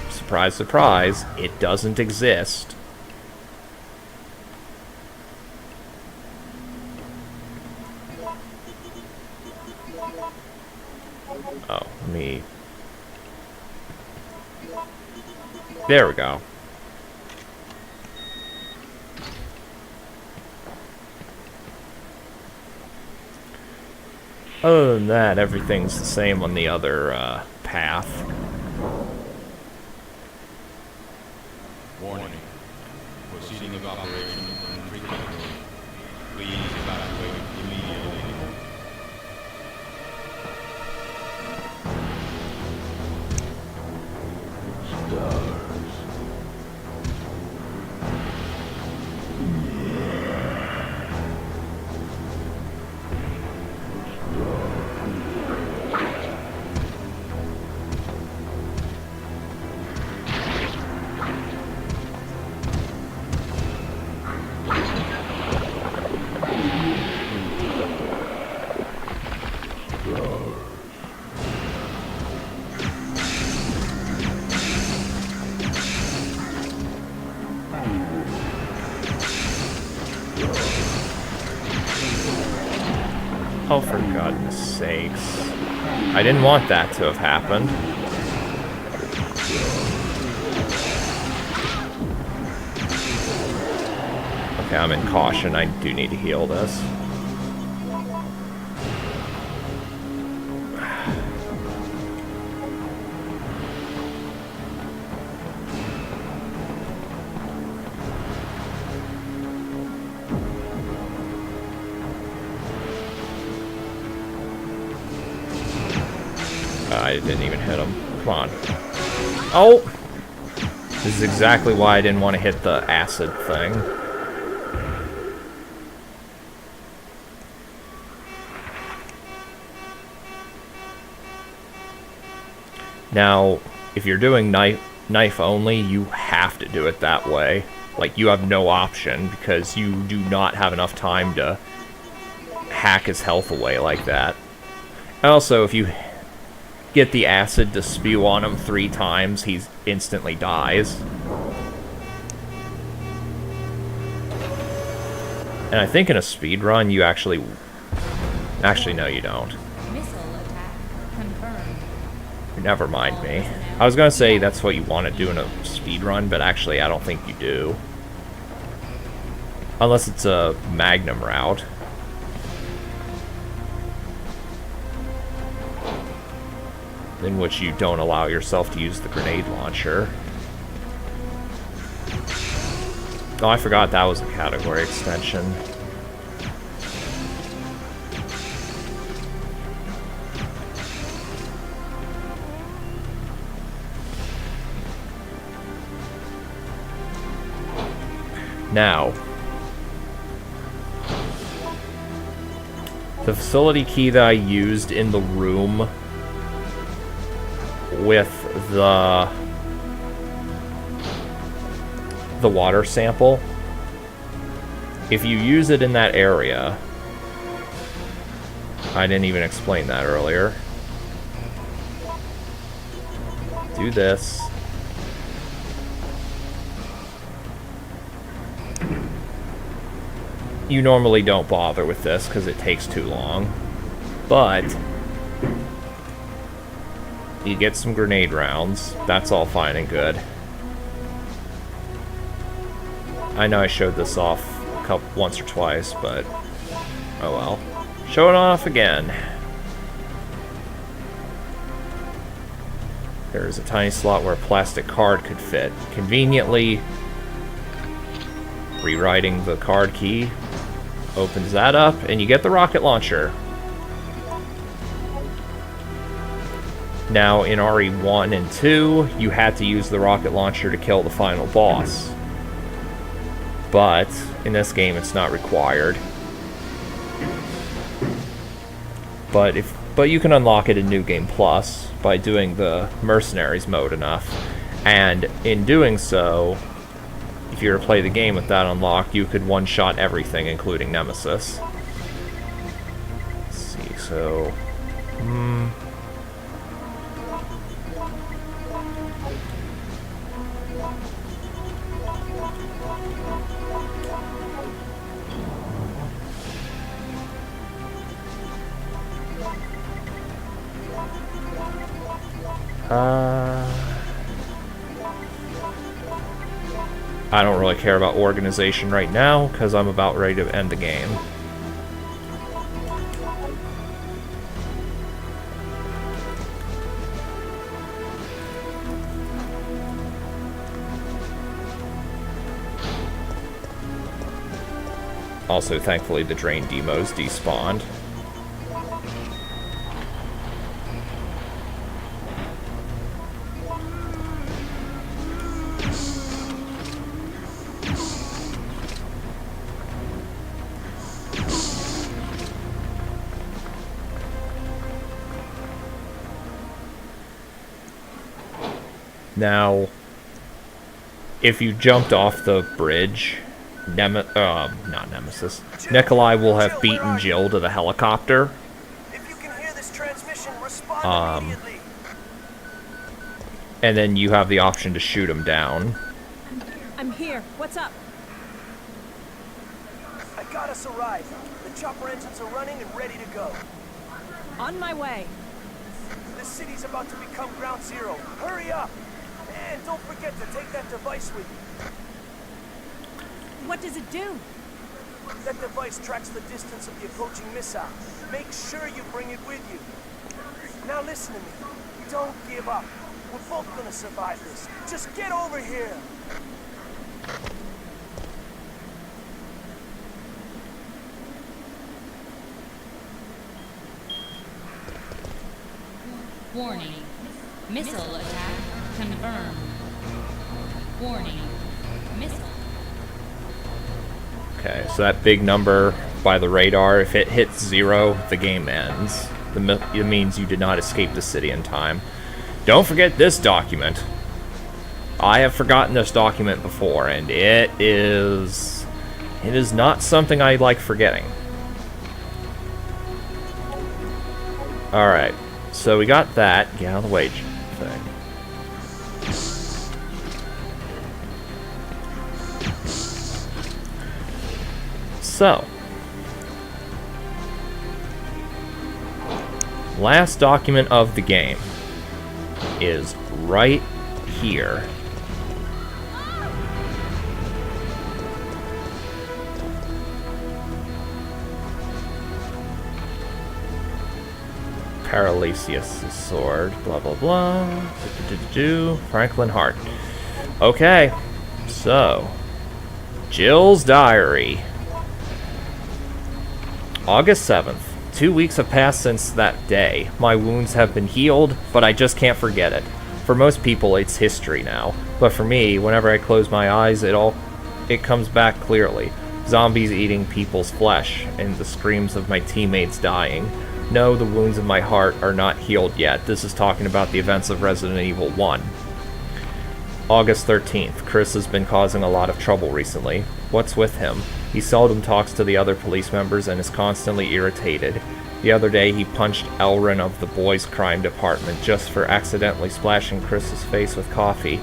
surprise, surprise, it doesn't exist. Oh, let me... There we go. Other than that, everything's the same on the other path. Warning. Proceeding of operation unpredictable. Please evacuate immediately. Oh, for goodness sakes. I didn't want that to have happened. Okay, I'm in caution. I do need to heal this. I didn't even hit him. Come on. Oh! This is exactly why I didn't want to hit the acid thing. Now, if you're doing knife only, you have to do it that way. Like, you have no option, because you do not have enough time to hack his health away like that. And also, if you get the acid to spew on him 3 times, he instantly dies. And I think in a speedrun, you actually... Actually, no, you don't. Missile attack confirmed. Never mind me. I was gonna say that's what you want to do in a speedrun, but actually I don't think you do. Unless it's a Magnum route. In which you don't allow yourself to use the grenade launcher. Oh, I forgot that was a category extension. Now, the facility key that I used in the room with the water sample, if you use it in that area, I didn't even explain that earlier. Do this. You normally don't bother with this because it takes too long, but you get some grenade rounds. That's all fine and good. I know I showed this off once or twice, but oh well. Show it off again. There's a tiny slot where a plastic card could fit. Conveniently, rewriting the card key opens that up, and you get the rocket launcher. Now, in RE1 and 2, you had to use the rocket launcher to kill the final boss. But, in this game, it's not required. But you can unlock it in New Game Plus by doing the Mercenaries mode enough. And in doing so, if you were to play the game with that unlocked, you could one-shot everything, including Nemesis. Let's see, so... I don't really care about organization right now, because I'm about ready to end the game. Also, thankfully, the Drain demos despawned. Now, if you jumped off the bridge, not Nemesis, Nikolai will have beaten Jill to the helicopter. If you can hear this transmission, respond immediately. And then you have the option to shoot him down. I'm here. What's up? I got us a ride. The chopper engines are running and ready to go. On my way. The city's about to become ground zero. Hurry up! And don't forget to take that device with you. What does it do? That device tracks the distance of the approaching missile. Make sure you bring it with you. Now listen to me. Don't give up. We're both gonna survive this. Just get over here! Warning. Missile attack confirmed. Warning. Missile. Okay, so that big number by the radar, if it hits 0, the game ends. It means you did not escape the city in time. Don't forget this document. I have forgotten this document before, and it is not something I like forgetting. Alright, so we got that. Get out of the way thing. So, last document of the game is right here. Paracelsus' sword, blah blah blah. Franklin Hart. Okay, so Jill's diary. August 7th. 2 weeks have passed since that day. My wounds have been healed, but I just can't forget it. For most people, it's history now. But for me, whenever I close my eyes, it comes back clearly. Zombies eating people's flesh, and the screams of my teammates dying. No, the wounds in my heart are not healed yet. This is talking about the events of Resident Evil 1. August 13th. Chris has been causing a lot of trouble recently. What's with him? He seldom talks to the other police members and is constantly irritated. The other day, he punched Elrin of the boys' crime department just for accidentally splashing Chris's face with coffee.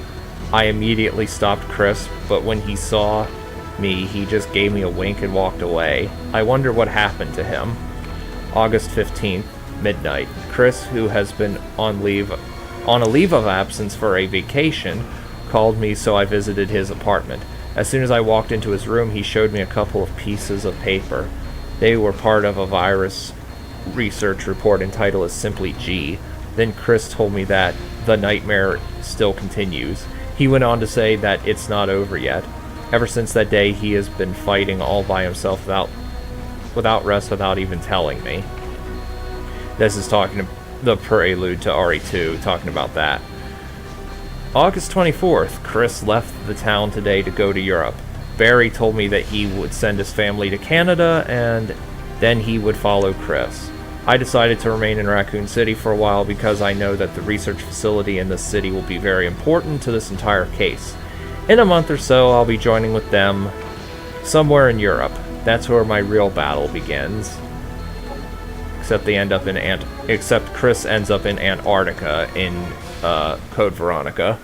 I immediately stopped Chris, but when he saw me, he just gave me a wink and walked away. I wonder what happened to him. August 15th, midnight. Chris, who has been on a leave of absence for a vacation, called me, so I visited his apartment. As soon as I walked into his room, he showed me a couple of pieces of paper. They were part of a virus research report entitled as simply G. Then Chris told me that the nightmare still continues. He went on to say that it's not over yet. Ever since that day, he has been fighting all by himself without rest, without even telling me. This is talking to the prelude to RE2, talking about that. August 24th, Chris left the town today to go to Europe. Barry told me that he would send his family to Canada, and then he would follow Chris. I decided to remain in Raccoon City for a while because I know that the research facility in this city will be very important to this entire case. In a month or so, I'll be joining with them somewhere in Europe. That's where my real battle begins. Except Chris ends up in Antarctica in Code Veronica.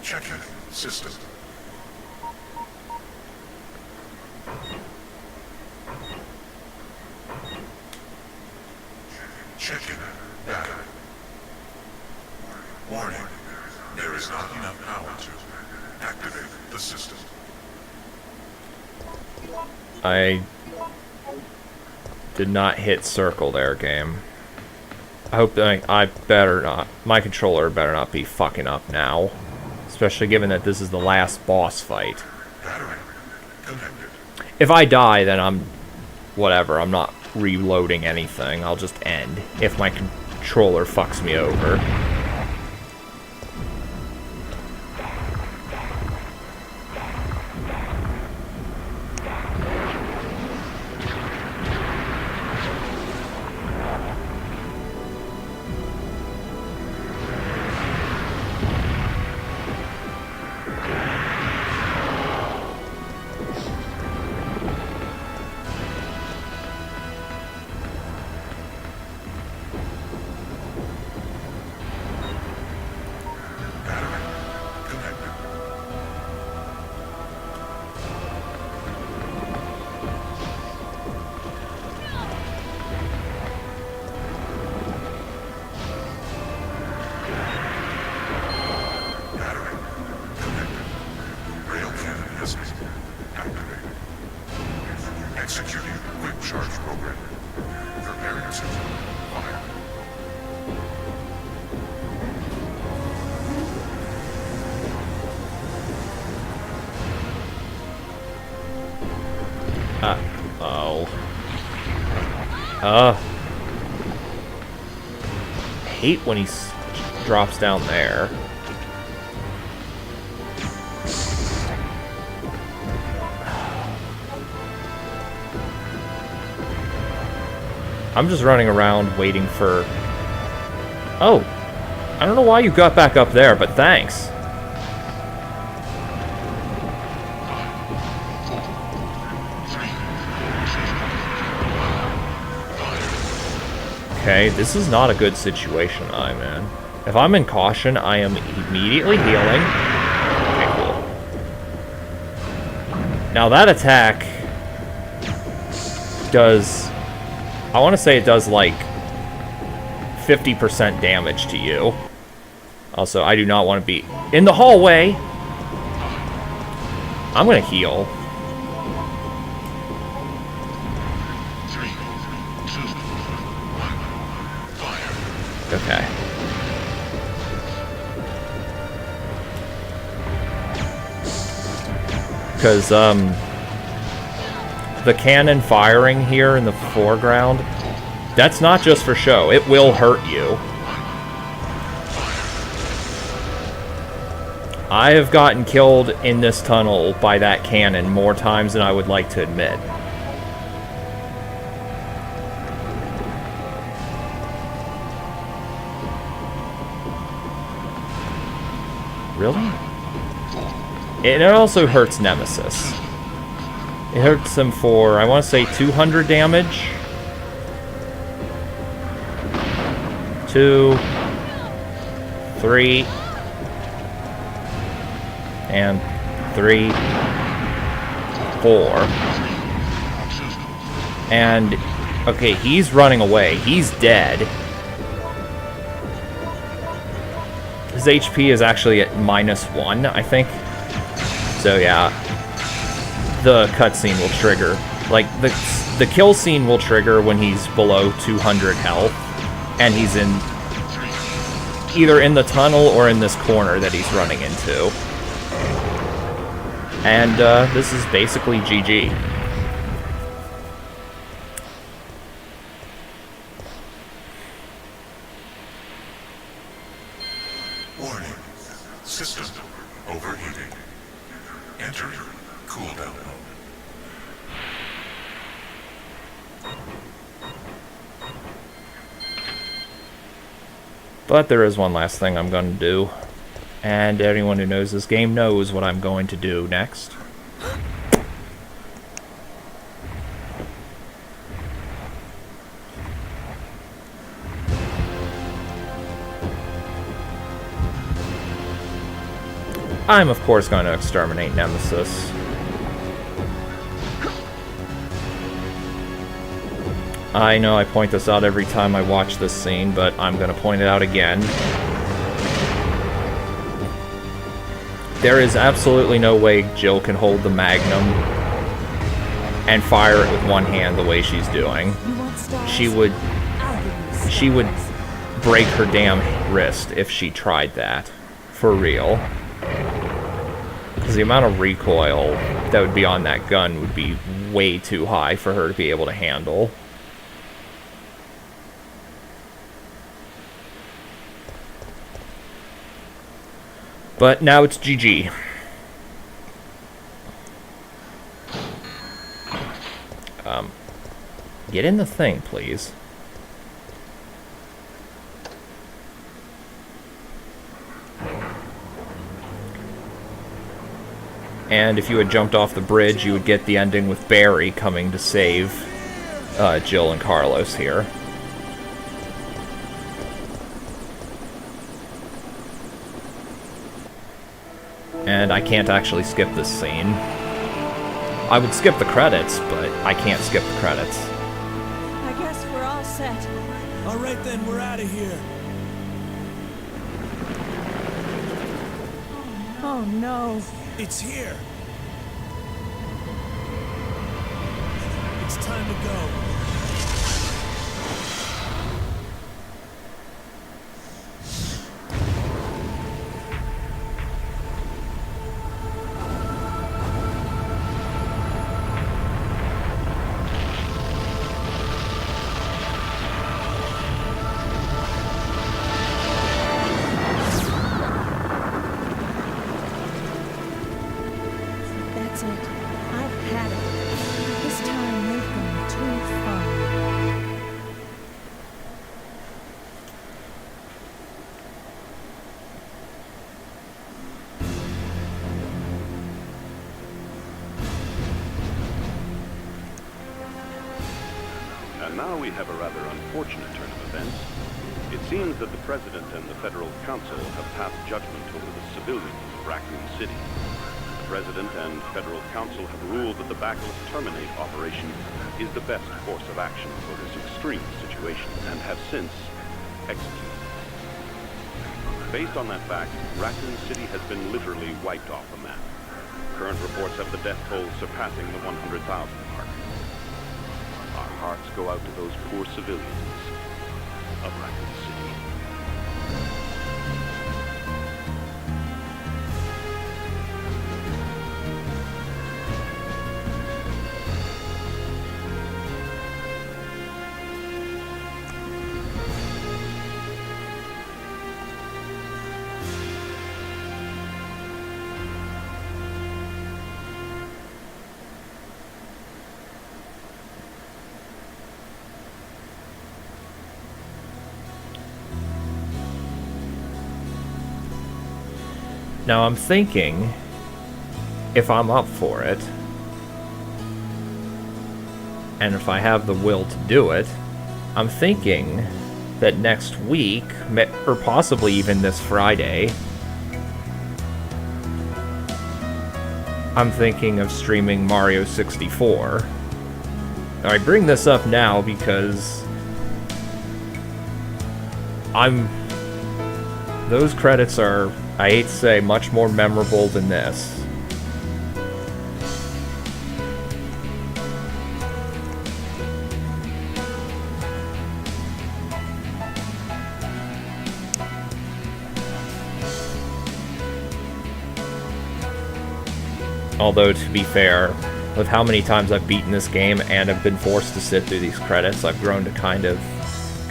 Checking system. Checking data. Warning. There is not enough power to activate the system. I did not hit circle there, game. I hope that I better not. My controller better not be fucking up now. Especially given that this is the last boss fight. Battery connected. If I die, then I'm... whatever, I'm not reloading anything. I'll just end if my controller fucks me over. ready. Prepare yourself. Fire. Oh. Hate when he drops down there. I'm just running around waiting for... Oh! I don't know why you got back up there, but thanks. Okay, this is not a good situation I'm in. If I'm in caution, I am immediately healing. Okay, cool. Now that attack does... I want to say it does like 50% damage to you. Also, I do not want to be in the hallway. I'm going to heal. 3, 2, 1, fire. Okay. Because, the cannon firing here in the foreground, that's not just for show. It will hurt you. I have gotten killed in this tunnel by that cannon more times than I would like to admit. Really? And it also hurts Nemesis. It hurts him for, I want to say, 200 damage. 2, 3, and 3, 4. And, okay, he's running away. He's dead. His HP is actually at -1, I think. So, yeah. The cutscene will trigger. Like, the kill scene will trigger when he's below 200 health. And he's in... either in the tunnel or in this corner that he's running into. And, this is basically GG. Warning. System overheating. Entering cooldown mode. But there is one last thing I'm going to do. And anyone who knows this game knows what I'm going to do next. I'm, of course, going to exterminate Nemesis. I know I point this out every time I watch this scene, but I'm going to point it out again. There is absolutely no way Jill can hold the Magnum and fire it with one hand the way she's doing. She would break her damn wrist if she tried that. For real. Because the amount of recoil that would be on that gun would be way too high for her to be able to handle. But now it's GG. Get in the thing, please. And if you had jumped off the bridge, you would get the ending with Barry coming to save Jill and Carlos here. And I can't actually skip this scene. I would skip the credits, but I can't skip the credits. I guess we're all set. All right then, we're out of here. Oh no. It's here. It's time to go. we have a rather unfortunate turn of events. It seems that the President and the Federal Council have passed judgment over the civilians of Raccoon City. The President and Federal Council have ruled that the Backless Terminate operation is the best course of action for this extreme situation, and have since executed. Based on that fact, Raccoon City has been literally wiped off the map. Current reports have the death toll surpassing the 100,000 mark. Our hearts go out to those poor civilians of Raccoon City. Now I'm thinking, if I'm up for it, and if I have the will to do it, I'm thinking that next week, or possibly even this Friday, I'm thinking of streaming Mario 64. Now, I bring this up now because those credits are, I hate to say, much more memorable than this. Although, to be fair, with how many times I've beaten this game and have been forced to sit through these credits, I've grown to kind of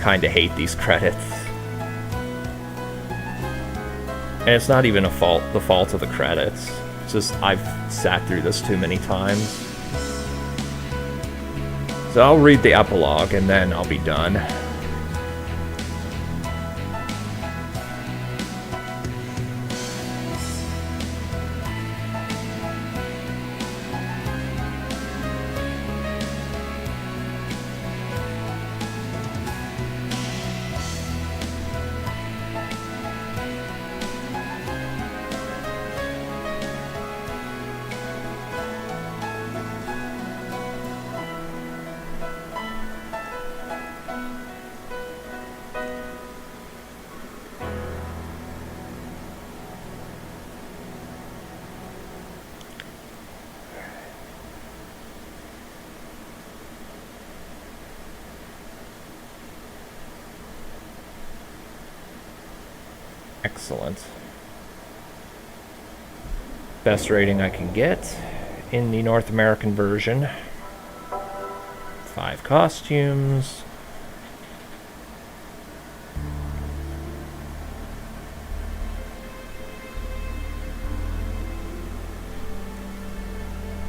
hate these credits. And it's not even the fault of the credits. It's just I've sat through this too many times. So I'll read the epilogue and then I'll be done. Excellent. Best rating I can get in the North American version. 5 costumes.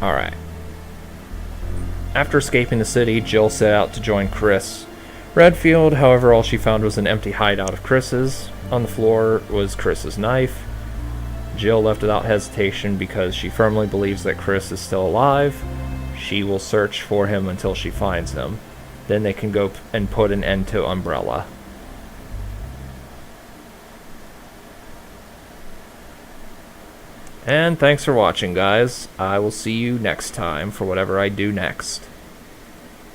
Alright. After escaping the city, Jill set out to join Chris Redfield. However, all she found was an empty hideout of Chris's. On the floor was Chris's knife. Jill left without hesitation because she firmly believes that Chris is still alive. She will search for him until she finds him. Then they can go and put an end to Umbrella. And thanks for watching, guys. I will see you next time for whatever I do next.